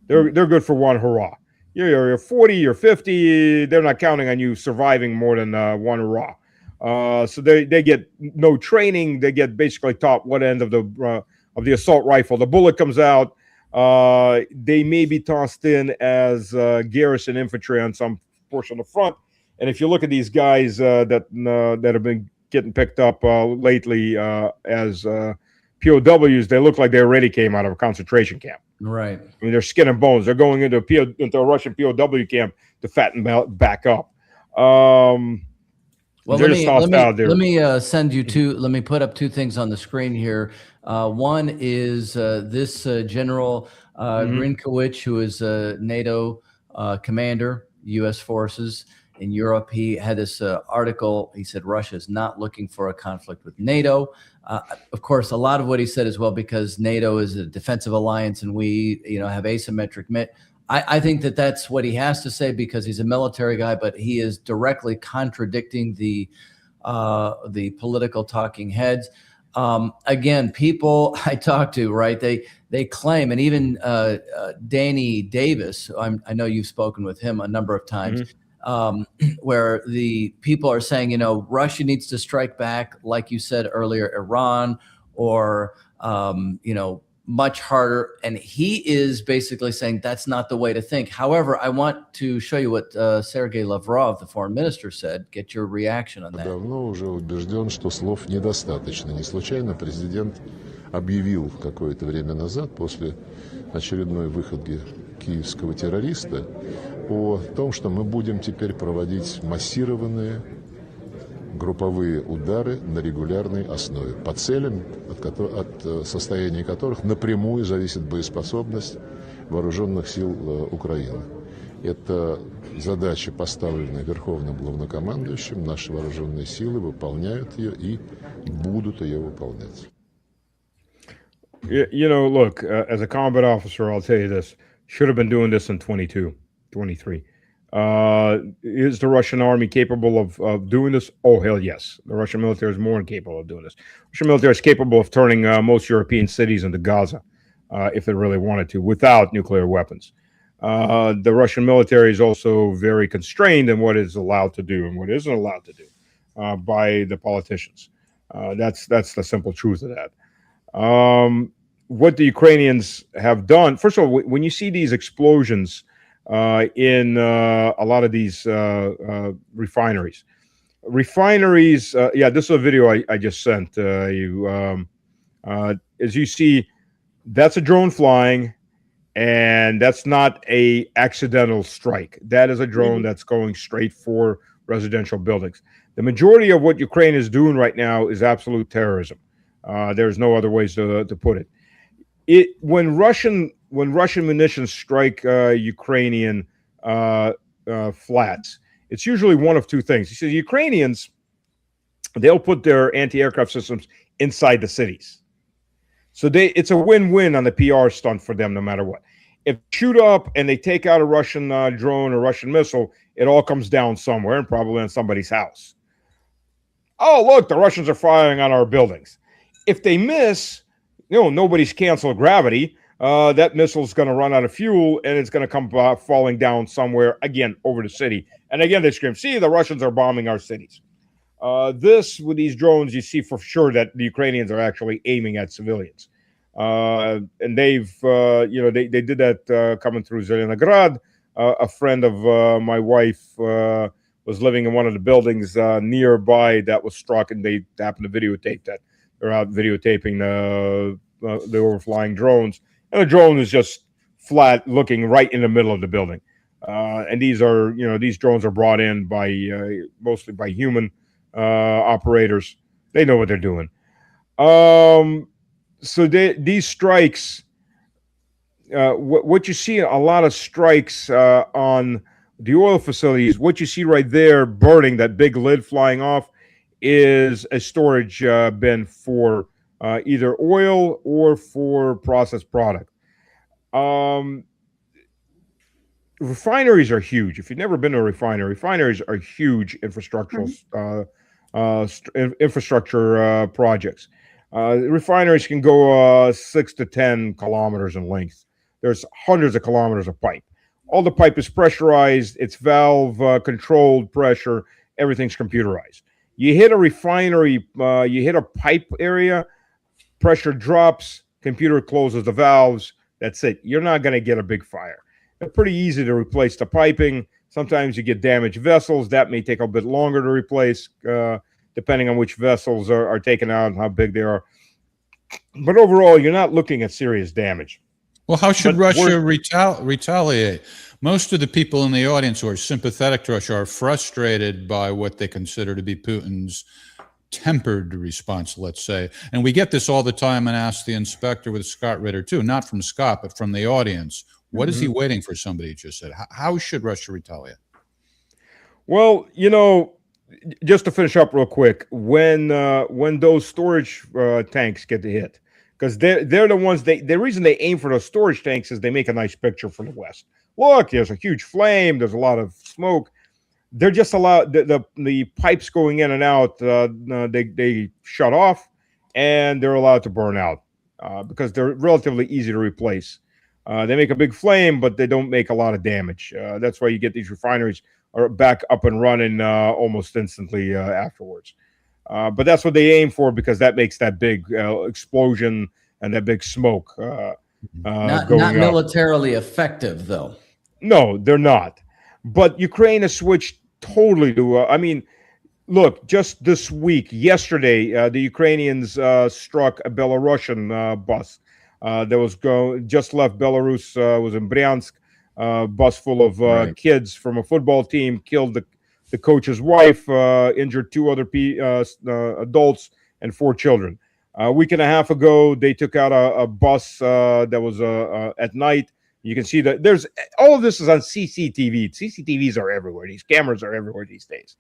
They're good for one hurrah. You're 40, you're 50. They're not counting on you surviving more than one hurrah. So they get no training. They get basically taught what end of the assault rifle the bullet comes out. They may be tossed in as garrison infantry on some portion of the front. And if you look at these guys that have been getting picked up lately as POWs, they look like they already came out of a concentration camp. Right. I mean, they're skin and bones. They're going into a Russian POW camp to fatten back up. Well, let me send you two. Let me put up two things on the screen here. One is this General Grinkowicz, who is a NATO commander, U.S. forces in Europe. He had this article. He said Russia is not looking for a conflict with NATO. Of course, a lot of what he said is, well, because NATO is a defensive alliance and we, have asymmetric. I think that's what he has to say because he's a military guy, but he is directly contradicting the political talking heads. Again, people I talk to, right? They claim, and even Danny Davis, I know you've spoken with him a number of times, where the people are saying, you know, Russia needs to strike back, like you said earlier, Iran, or you know, much harder. And he is basically saying that's not the way to think. However, I want to show you what Sergei Lavrov, the foreign minister, said. Get your reaction on that. Давно уже убежден, что слов недостаточно. Не случайно президент объявил какое-то время назад, после очередной выходки киевского террориста, о том, что мы будем теперь проводить массированные групповые удары на регулярной основе, по целям, от состояния которых напрямую зависит боеспособность вооруженных сил Украины. Это задача, поставленная Верховным Главнокомандующим. Наши вооруженные силы выполняют ее и будут ее выполнять. You know, look, as a combat officer, I'll tell you this. Should have been doing this in 22, 23. Is the Russian army capable of doing this? Oh, hell yes. The Russian military is more than capable of doing this. The Russian military is capable of turning most European cities into Gaza if they really wanted to, without nuclear weapons. The Russian military is also very constrained in what is allowed to do and what isn't allowed to do by the politicians. That's the simple truth of that. What the Ukrainians have done, first of all, when you see these explosions in a lot of these refineries, yeah, this is a video I just sent you. As you see, that's a drone flying, and that's not a accidental strike. That is a drone that's going straight for residential buildings. The majority of what Ukraine is doing right now is absolute terrorism. There's no other ways to put it. When Russian munitions strike Ukrainian flats, it's usually one of two things. He says Ukrainians, they'll put their anti-aircraft systems inside the cities. So it's a win-win on the PR stunt for them, no matter what. If they shoot up and they take out a Russian drone or Russian missile, it all comes down somewhere and probably on somebody's house. Oh, look, the Russians are firing on our buildings. If they miss, you know, nobody's canceled gravity. That missile's going to run out of fuel and it's going to come falling down somewhere again over the city. And again, they scream, see, the Russians are bombing our cities. This, with these drones, you see for sure that the Ukrainians are actually aiming at civilians. And they've, you know, they did that coming through Zelenograd. A friend of my wife was living in one of the buildings nearby that was struck, and they happened to videotape that. They're out videotaping the overflying drones. And the drone is just flat, looking right in the middle of the building. And these are, you know, these drones are brought in by mostly by human operators. They know what they're doing. So these strikes, what you see a lot of strikes on the oil facilities, what you see right there burning, that big lid flying off, is a storage bin for either oil or for processed product. Refineries are huge. If you've never been to a refinery, refineries are huge infrastructure projects. Refineries can go 6 to 10 kilometers in length. There's hundreds of kilometers of pipe. All the pipe is pressurized. It's valve controlled pressure. Everything's computerized. You hit a refinery, you hit a pipe area, pressure drops, computer closes the valves. That's it. You're not going to get a big fire. It's pretty easy to replace the piping. Sometimes you get damaged vessels. That may take a bit longer to replace, depending on which vessels are taken out and how big they are. But overall, you're not looking at serious damage. Well, how should Russia retaliate? Most of the people in the audience who are sympathetic to Russia are frustrated by what they consider to be Putin's tempered response, let's say. And we get this all the time and ask the inspector with Scott Ritter, too, not from Scott, but from the audience. What is he waiting for? Somebody just said. How should Russia retaliate? Well, you know, just to finish up real quick, when those storage tanks get hit, because they're the ones, the reason they aim for those storage tanks is they make a nice picture for the West. Look, there's a huge flame. There's a lot of smoke. They're just allowed the pipes going in and out. They shut off, and they're allowed to burn out because they're relatively easy to replace. They make a big flame, but they don't make a lot of damage. That's why you get these refineries are back up and running almost instantly afterwards. But that's what they aim for because that makes that big explosion and that big smoke. Not going up. militarily effective, though. No, they're not. But Ukraine has switched totally to. I mean, look, just this week, yesterday, the Ukrainians struck a Belarusian bus that was just left Belarus. Was in Bryansk. Bus full of kids from a football team, killed the coach's wife, injured two other adults and 4 children. A week and a half ago, they took out a bus that was at night. You can see that there's all of this is on CCTV. CCTVs are everywhere. These cameras are everywhere these days.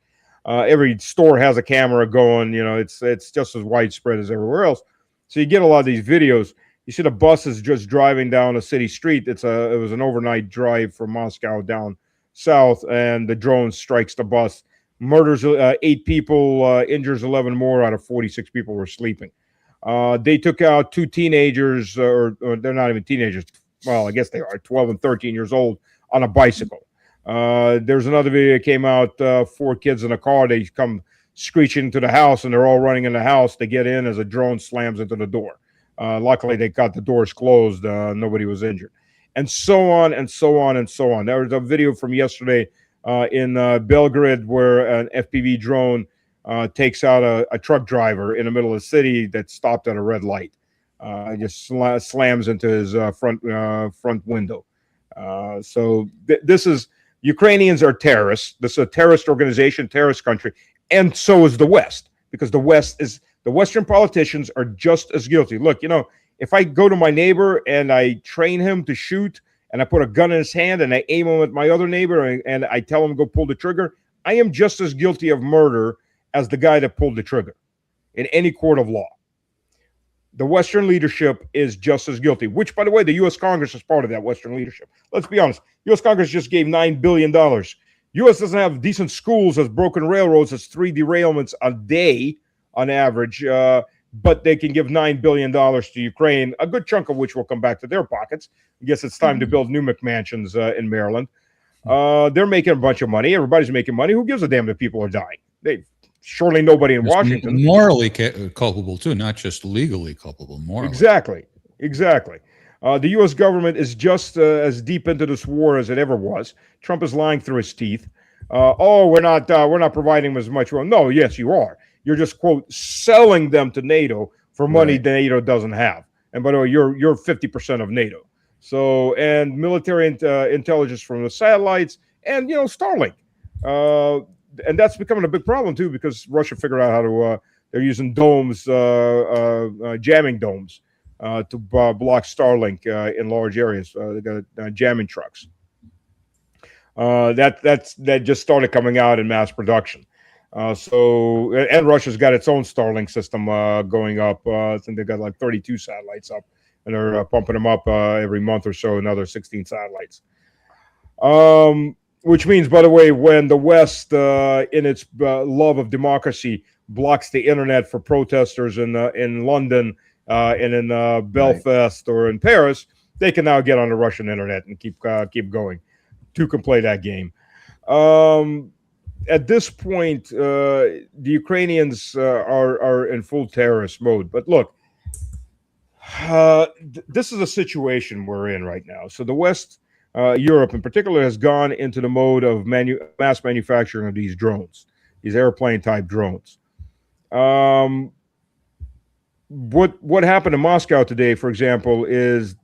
Every store has a camera going. You know, it's just as widespread as everywhere else. So you get a lot of these videos. You see the bus is just driving down a city street. It was an overnight drive from Moscow down south, and the drone strikes the bus, murders 8 people, injures 11 more out of 46 people were sleeping. They took out 2 teenagers, or they're not even teenagers. Well, I guess they are 12 and 13 years old on a bicycle. There's another video that came out, 4 kids in a car. They come screeching to the house, and they're all running in the house. They get in as a drone slams into the door. Luckily, they got the doors closed. Nobody was injured. And so on and so on and so on. There was a video from yesterday in Belgrade where an FPV drone takes out a truck driver in the middle of the city that stopped at a red light. Just slams into his front window. So this is Ukrainians are terrorists. This is a terrorist organization, terrorist country, and so is the West, because the Western politicians are just as guilty. Look, you know, if I go to my neighbor and I train him to shoot, and I put a gun in his hand and I aim him at my other neighbor and I tell him to go pull the trigger, I am just as guilty of murder as the guy that pulled the trigger in any court of law. The Western leadership is just as guilty, which, by the way, the U.S. Congress is part of that Western leadership. Let's be honest. U.S. Congress just gave $9 billion. U.S. doesn't have decent schools, has broken railroads, has 3 derailments a day on average, but they can give $9 billion to Ukraine, a good chunk of which will come back to their pockets. I guess it's time to build new McMansions in Maryland. They're making a bunch of money. Everybody's making money. Who gives a damn that people are dying? Surely nobody in Washington. Morally culpable, too, not just legally culpable, morally. Exactly. The U.S. government is just as deep into this war as it ever was. Trump is lying through his teeth. We're not providing them as much. Well, no, yes, you are. You're just, quote, selling them to NATO for money that NATO doesn't have. And by the way, you're 50% of NATO. So, and military intelligence from the satellites and, you know, Starlink. And that's becoming a big problem, too, because Russia figured out how to, they're using domes, jamming domes to block Starlink in large areas. They got jamming trucks. That just started coming out in mass production. And Russia's got its own Starlink system going up. I think they've got like 32 satellites up, and they're pumping them up every month or so, another 16 satellites. Which means, by the way, when the West, in its love of democracy, blocks the internet for protesters in London and in Belfast or in Paris, they can now get on the Russian internet and keep going. Two can play that game. At this point, the Ukrainians are in full terrorist mode. But look, this is a situation we're in right now. So the West, Europe in particular, has gone into the mode of mass manufacturing of these drones, these airplane-type drones. What happened in Moscow today, for example, is,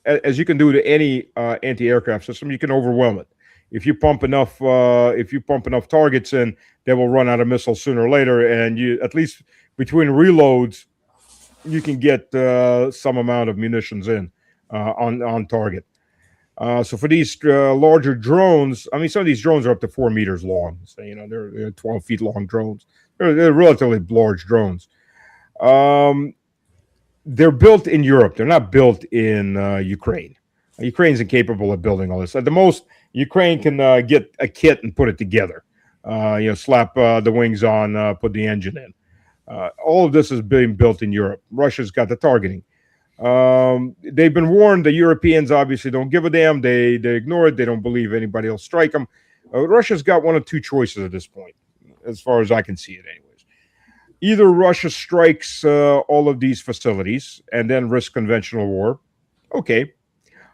as you can do to any anti-aircraft system, you can overwhelm it. If you pump enough targets in, they will run out of missiles sooner or later, and you, at least between reloads, you can get some amount of munitions in on target. So for these larger drones, I mean, some of these drones are up to 4 meters long. So, you know, they're 12 feet long drones. They're relatively large drones. They're built in Europe. They're not built in Ukraine. Ukraine's incapable of building all this. At the most, Ukraine can get a kit and put it together. Slap the wings on, put the engine in. All of this is being built in Europe. Russia's got the targeting. They've been warned. The Europeans obviously don't give a damn. They ignore it. They don't believe anybody will strike them. Russia's got one of two choices at this point, as far as I can see it anyways. Either Russia strikes all of these facilities and then risk conventional war. Okay.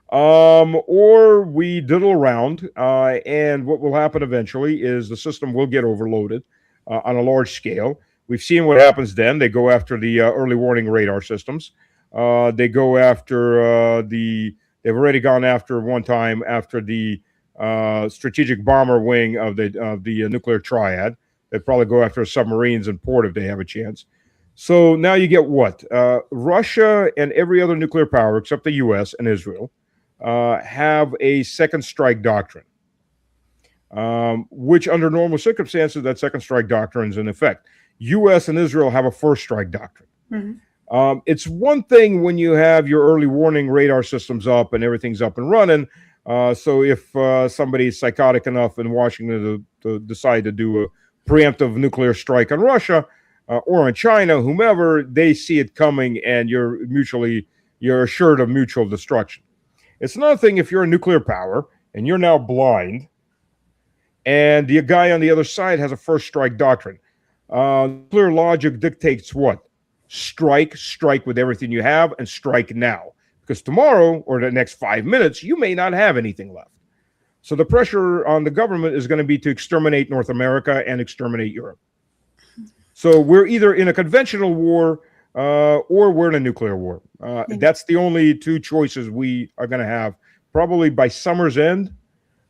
Or we diddle around, and what will happen eventually is the system will get overloaded on a large scale. We've seen what happens then. They go after the early warning radar systems. They go after they've already gone after one time after the strategic bomber wing of the nuclear triad. They'd probably go after submarines in port if they have a chance. So now you get what? Russia and every other nuclear power except the U.S. and Israel have a second strike doctrine, which under normal circumstances, that second strike doctrine is in effect. U.S. and Israel have a first strike doctrine. Mm-hmm. It's one thing when you have your early warning radar systems up and everything's up and running. So if somebody is psychotic enough in Washington to decide to do a preemptive nuclear strike on Russia or on China, whomever, they see it coming and you're assured of mutual destruction. It's another thing if you're a nuclear power and you're now blind and the guy on the other side has a first strike doctrine. Nuclear logic dictates what? Strike with everything you have and strike now. Because tomorrow or the next 5 minutes, you may not have anything left. So the pressure on the government is going to be to exterminate North America and exterminate Europe. So we're either in a conventional war or we're in a nuclear war. That's the only two choices we are going to have. Probably by summer's end,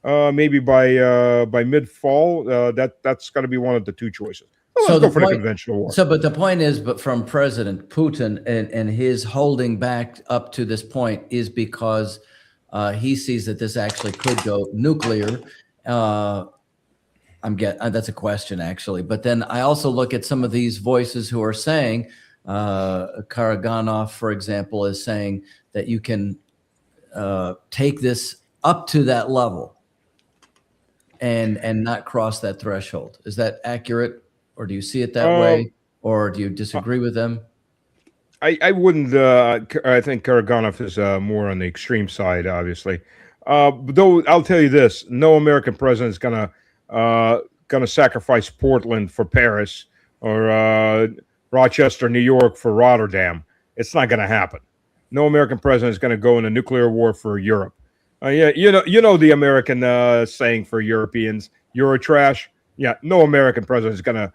maybe by mid-fall. That's going to be one of the two choices. Well, so let's go for the conventional war. So, but the point is, but from President Putin and his holding back up to this point is because he sees that this actually could go nuclear. That's a question actually, but then I also look at some of these voices who are saying, Karaganov, for example, is saying that you can take this up to that level and not cross that threshold. Is that accurate? Or do you see it that way? Or do you disagree with them? I wouldn't. I think Karaganov is more on the extreme side, obviously. Though I'll tell you this: no American president is gonna sacrifice Portland for Paris or Rochester, New York for Rotterdam. It's not going to happen. No American president is going to go in a nuclear war for Europe. You know the American saying for Europeans: Eurotrash. Yeah, no American president is going to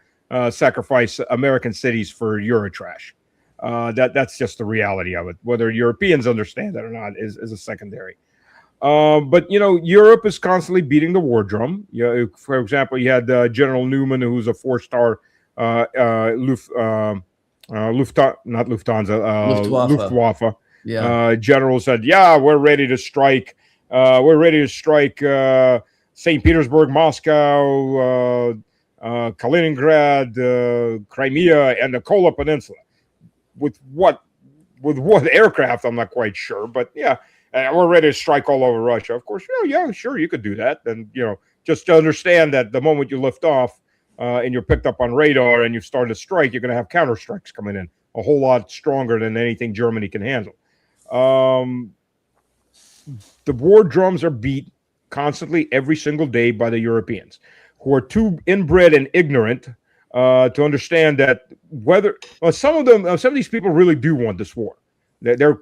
sacrifice American cities for Eurotrash. That's just the reality of it. Whether Europeans understand that or not is a secondary. But Europe is constantly beating the war drum. For example, you had General Newman, who's a 4-star Luftwaffe. Yeah. General said, "Yeah, we're ready to strike. St. Petersburg, Moscow, Kaliningrad, Crimea, and the Kola Peninsula. With what aircraft? I'm not quite sure, but yeah, we're ready to strike all over Russia. Of course, yeah, sure, you could do that. And just to understand that the moment you lift off and you're picked up on radar and you start to strike, you're going to have counter strikes coming in a whole lot stronger than anything Germany can handle. The war drums are beat constantly every single day by the Europeans, who are too inbred and ignorant to understand that some of these people really do want this war. They're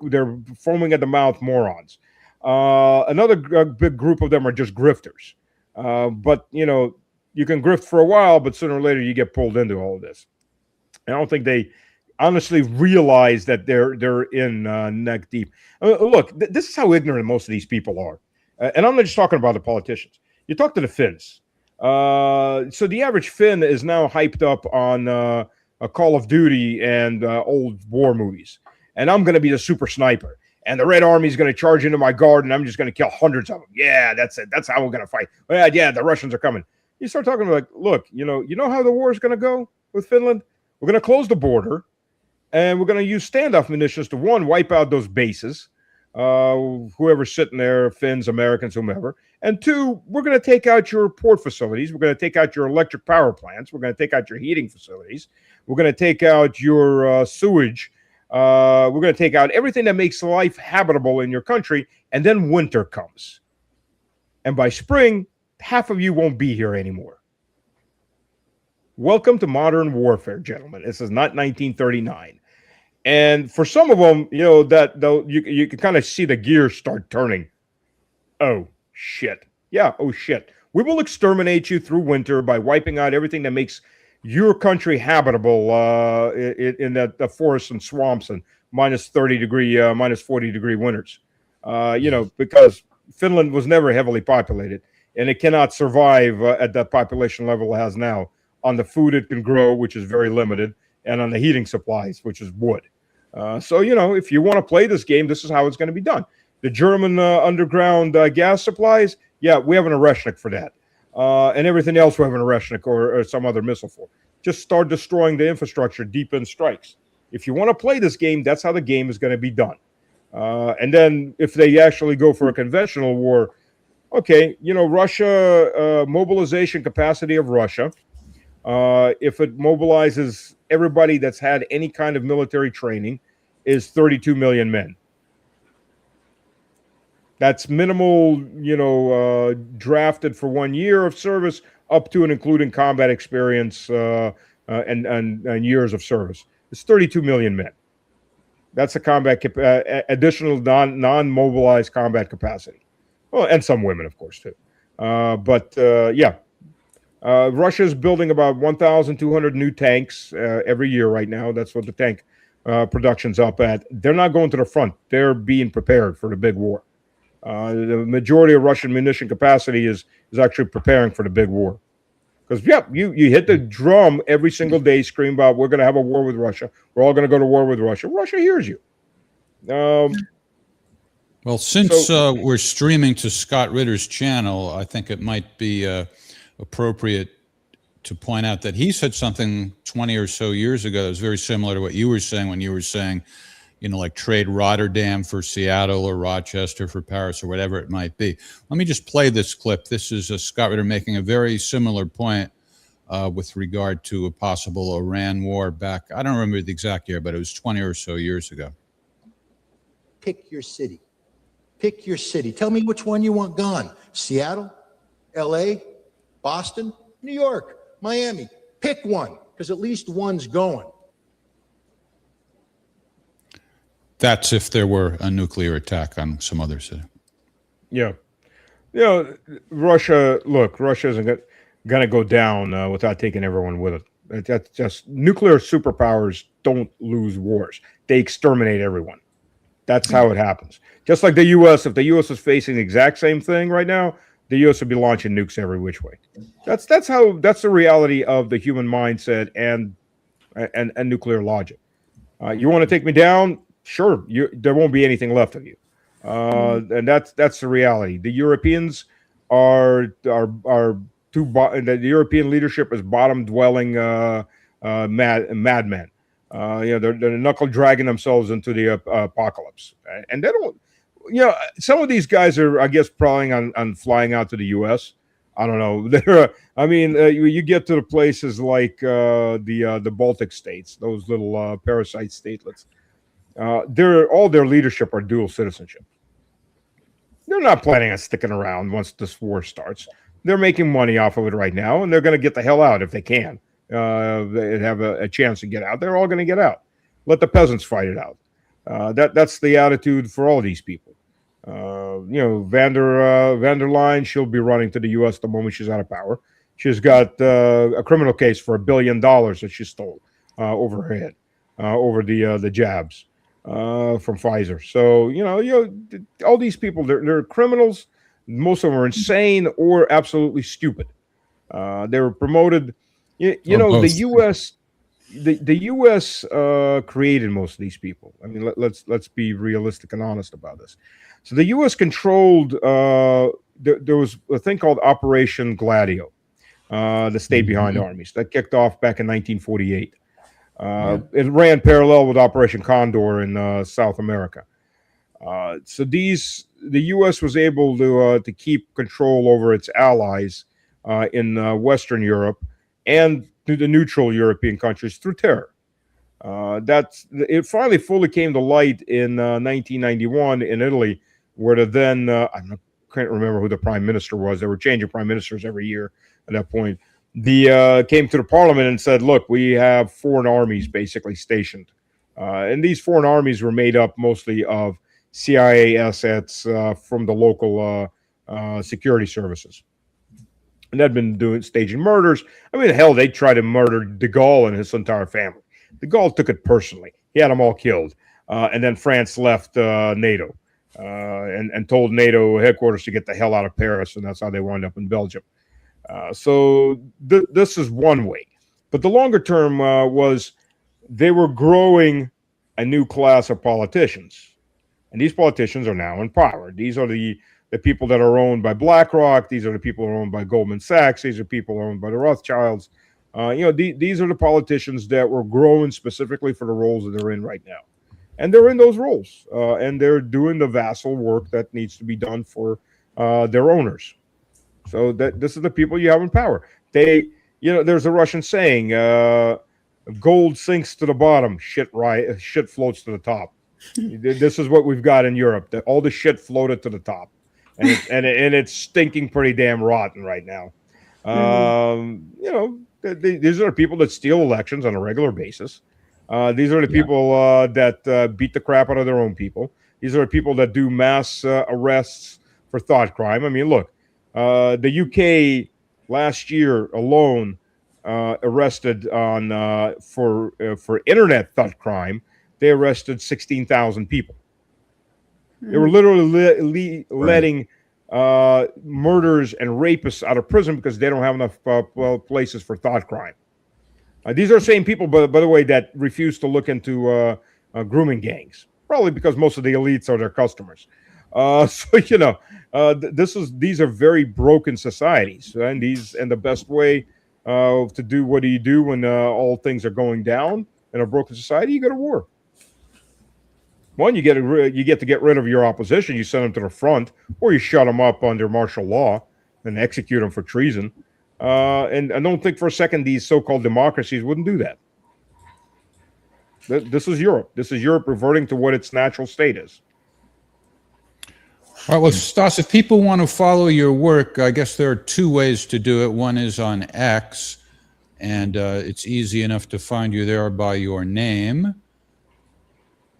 foaming at the mouth morons. Another big group of them are just grifters. But you can grift for a while, but sooner or later you get pulled into all of this. I don't think they honestly realize that they're in neck deep. Look, this is how ignorant most of these people are. And I'm not just talking about the politicians. You talk to the Finns. So the average Finn is now hyped up on a Call of Duty and old war movies. And I'm going to be the super sniper. And the Red Army is going to charge into my garden. I'm just going to kill hundreds of them. Yeah, that's it. That's how we're going to fight. Yeah, the Russians are coming. You start talking like, look, you know how the war is going to go with Finland? We're going to close the border. And we're going to use standoff munitions to, one, wipe out those bases. whoever's sitting there, Finns, Americans, whomever. And two, we're going to take out your port facilities. We're going to take out your electric power plants. We're going to take out your heating facilities. We're going to take out your sewage. We're going to take out everything that makes life habitable in your country. And then winter comes. And by spring, half of you won't be here anymore. Welcome to modern warfare, gentlemen. This is not 1939. And for some of them, you can kind of see the gears start turning. Oh, shit. Yeah, oh, shit. We will exterminate you through winter by wiping out everything that makes your country habitable in the forests and swamps and minus 30 degree, minus 40 degree winters. Because Finland was never heavily populated, and it cannot survive at the population level it has now on the food it can grow, which is very limited, and on the heating supplies, which is wood. So, if you want to play this game, this is how it's going to be done. The German underground gas supplies, yeah, we have an Oreshnik for that. And everything else we have an Oreshnik or some other missile for. Just start destroying the infrastructure, deep in strikes. If you want to play this game, that's how the game is going to be done. And then if they actually go for a conventional war, okay, Russia, mobilization capacity of Russia, if it mobilizes everybody that's had any kind of military training, is 32 million men. That's minimal, drafted for 1 year of service up to and including combat experience and years of service. It's 32 million men. That's a combat additional non-mobilized combat capacity. Well, and some women, of course, too. Russia is building about 1,200 new tanks every year right now. That's what the tank production's up at. They're not going to the front. They're being prepared for the big war. The majority of Russian munition capacity is actually preparing for the big war. Because, you hit the drum every single day, scream about, we're going to have a war with Russia. We're all going to go to war with Russia. Russia hears you. Well, since we're streaming to Scott Ritter's channel, I think it might be appropriate to point out that he said something 20 or so years ago that was very similar to what you were saying when you were saying, like trade Rotterdam for Seattle or Rochester for Paris or whatever it might be. Let me just play this clip. This is Scott Ritter making a very similar point with regard to a possible Iran war back, I don't remember the exact year, but it was 20 or so years ago. Pick your city. Pick your city. Tell me which one you want gone. Seattle, LA, Boston, New York, Miami. Pick one, because at least one's going. That's if there were a nuclear attack on some other city. Yeah. Russia isn't going to go down without taking everyone with it. That's just nuclear superpowers don't lose wars. They exterminate everyone. That's how it happens. Just like the U.S., if the U.S. is facing the exact same thing right now, the U.S. would be launching nukes every which way. That's the reality of the human mindset and nuclear logic. You want to take me down? Sure, there won't be anything left of you, and that's the reality. The Europeans are the European leadership is bottom dwelling madmen. They're knuckle dragging themselves into the apocalypse, and they don't. Some of these guys are, I guess, prowling on flying out to the U.S. I don't know. You get to the places like the Baltic states, those little parasite statelets. All their leadership are dual citizenship. They're not planning on sticking around once this war starts. They're making money off of it right now, and they're going to get the hell out if they can. They have a chance to get out. They're all going to get out. Let the peasants fight it out. That's the attitude for all these people. Van der Leyen, she'll be running to the U.S. the moment she's out of power. She's got a criminal case for $1 billion that she stole over her head, over the jabs from Pfizer. So all these people, they're criminals. Most of them are insane or absolutely stupid. They were promoted. The U.S. The U.S. Created most of these people. I mean, let's be realistic and honest about this. So the U.S. controlled. There was a thing called Operation Gladio, the stay-behind armies that kicked off back in 1948. It ran parallel with Operation Condor in South America. So the U.S. was able to keep control over its allies in Western Europe and through the neutral European countries through terror. It finally fully came to light in 1991 in Italy, where the then I can't remember who the prime minister was. They were changing prime ministers every year at that point. Came to the parliament and said, "Look, we have foreign armies basically stationed, and these foreign armies were made up mostly of CIA assets from the local security services." And they'd been staging murders. I mean, hell, they tried to murder de Gaulle and his entire family. De Gaulle took it personally. He had them all killed. And then France left NATO and told NATO headquarters to get the hell out of Paris. And that's how they wound up in Belgium. So this is one way. But the longer term was they were growing a new class of politicians. And these politicians are now in power. These are the people that are owned by BlackRock. These are the people that are owned by Goldman Sachs. These are people owned by the Rothschilds. These are the politicians that were growing specifically for the roles that they're in right now. And they're in those roles. And they're doing the vassal work that needs to be done for their owners. So this is the people you have in power. There's a Russian saying, gold sinks to the bottom, shit floats to the top. This is what we've got in Europe. All the shit floated to the top. And it's stinking pretty damn rotten right now. These are the people that steal elections on a regular basis. These are the people that beat the crap out of their own people. These are the people that do mass arrests for thought crime. I mean, look, the UK last year alone arrested for internet thought crime. They arrested 16,000 people. They were literally letting murderers and rapists out of prison because they don't have enough places for thought crime. These are the same people, by the way, that refuse to look into grooming gangs, probably because most of the elites are their customers. These are very broken societies, and the best way to do what do you do when all things are going down in a broken society? You go to war. One, you get to get rid of your opposition. You send them to the front, or you shut them up under martial law and execute them for treason. And I don't think for a second these so-called democracies wouldn't do that. This is Europe. This is Europe reverting to what its natural state is. All right, well, Stas, if people want to follow your work, I guess there are two ways to do it. One is on X, and it's easy enough to find you there by your name.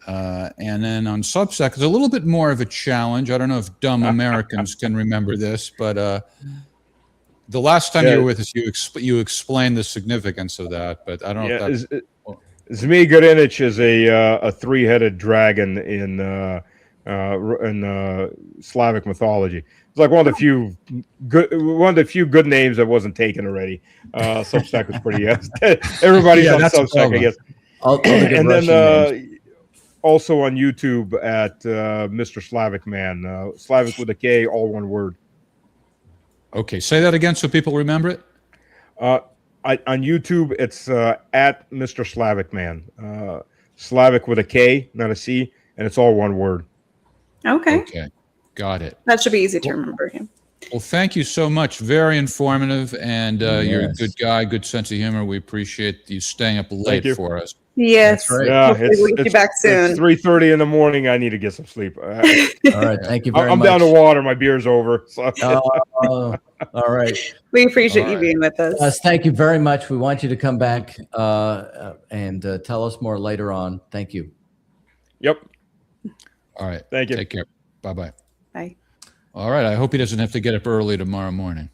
And then on Substack, it's a little bit more of a challenge. I don't know if dumb Americans can remember this, but the last time you were with us, you explained the significance of that. But I don't know if that's... Zmi Gorinich is a three-headed dragon in Slavic mythology. It's like one of the few good names that wasn't taken already. Substack was pretty. Everybody's on Substack, I guess. And then also on YouTube at Mr. Slavic Man, Slavic with a K, all one word. Okay, say that again so people remember it. On YouTube, it's at Mr. Slavic Man. Slavic with a K, not a C, and it's all one word. Okay. Okay, got it. That should be easy to remember him. Well, thank you so much. Very informative, and you're a good guy, good sense of humor. We appreciate you staying up late for us. Yes. That's right. Yeah, we'll get you back soon. It's 3:30 in the morning. I need to get some sleep. All right. Thank you very much. I'm down to water. My beer's over. So. All right. We appreciate you being with us. Thank you very much. We want you to come back and tell us more later on. Thank you. Yep. All right. Thank you. Take care. Bye-bye. Bye. All right. I hope he doesn't have to get up early tomorrow morning.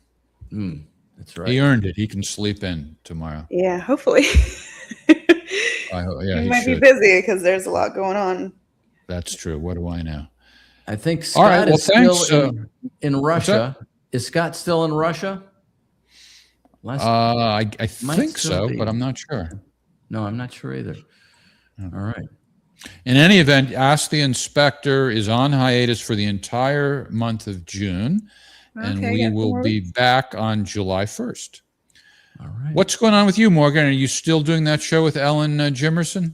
That's right. He earned it. He can sleep in tomorrow. Yeah, hopefully. He might be busy because there's a lot going on. That's true. What do I know? I think Scott is still in Russia. Is Scott still in Russia? I think so, but I'm not sure. No, I'm not sure either. All right. In any event, Ask the Inspector is on hiatus for the entire month of June, and we will be back on July 1st. All right. What's going on with you, Morgan? Are you still doing that show with Ellen Jimerson?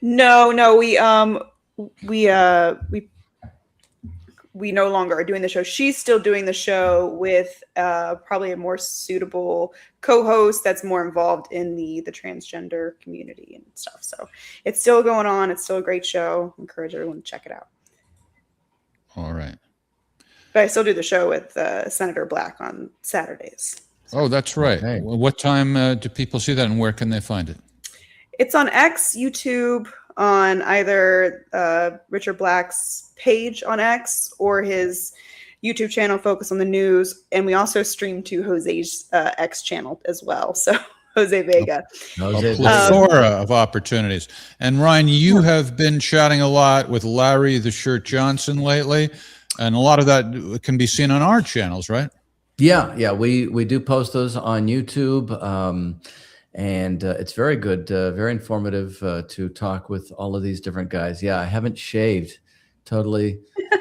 No. We we no longer are doing the show. She's still doing the show with probably a more suitable co-host that's more involved in the transgender community and stuff. So it's still going on. It's still a great show. Encourage everyone to check it out. All right. But I still do the show with Senator Black on Saturdays. Oh, that's right. Okay. What time do people see that, and where can they find it? It's on X, YouTube, on either Richard Black's page on X or his YouTube channel, Focus on the News. And we also stream to Jose's X channel as well. So Jose Vega. A plethora of opportunities. And Ryan, you have been chatting a lot with Larry the Shirt Johnson lately, and a lot of that can be seen on our channels, right? Yeah, we do post those on YouTube, and it's very good, very informative to talk with all of these different guys. Yeah, I haven't shaved. Totally,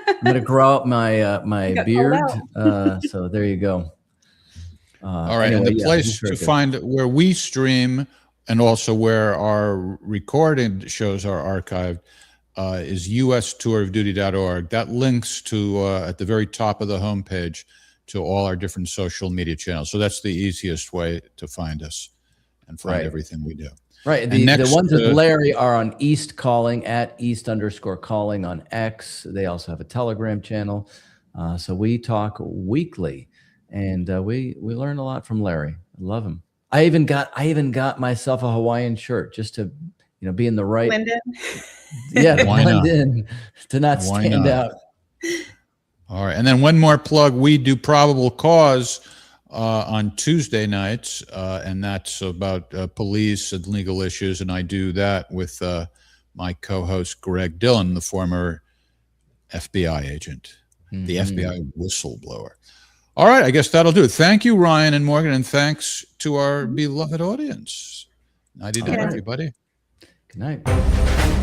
I'm gonna grow out my beard. So there you go. All right, anyway, and the place to find where we stream and also where our recorded shows are archived is ustourofduty.org. That links to at the very top of the homepage to all our different social media channels. So that's the easiest way to find us and find everything we do. Right. The ones with Larry are on East Calling at East_calling on X. They also have a Telegram channel. So we talk weekly, and we learn a lot from Larry. I love him. I even got myself a Hawaiian shirt just to be in the right. Blend in. Yeah, to Why blend not? in, to not Why stand not? out. All right, and then one more plug. We do Probable Cause on Tuesday nights, and that's about police and legal issues, and I do that with my co-host Greg Dillon, the former FBI agent, the FBI whistleblower. All right, I guess that'll do it. Thank you, Ryan and Morgan, and thanks to our beloved audience. Nighty night, everybody. Good night.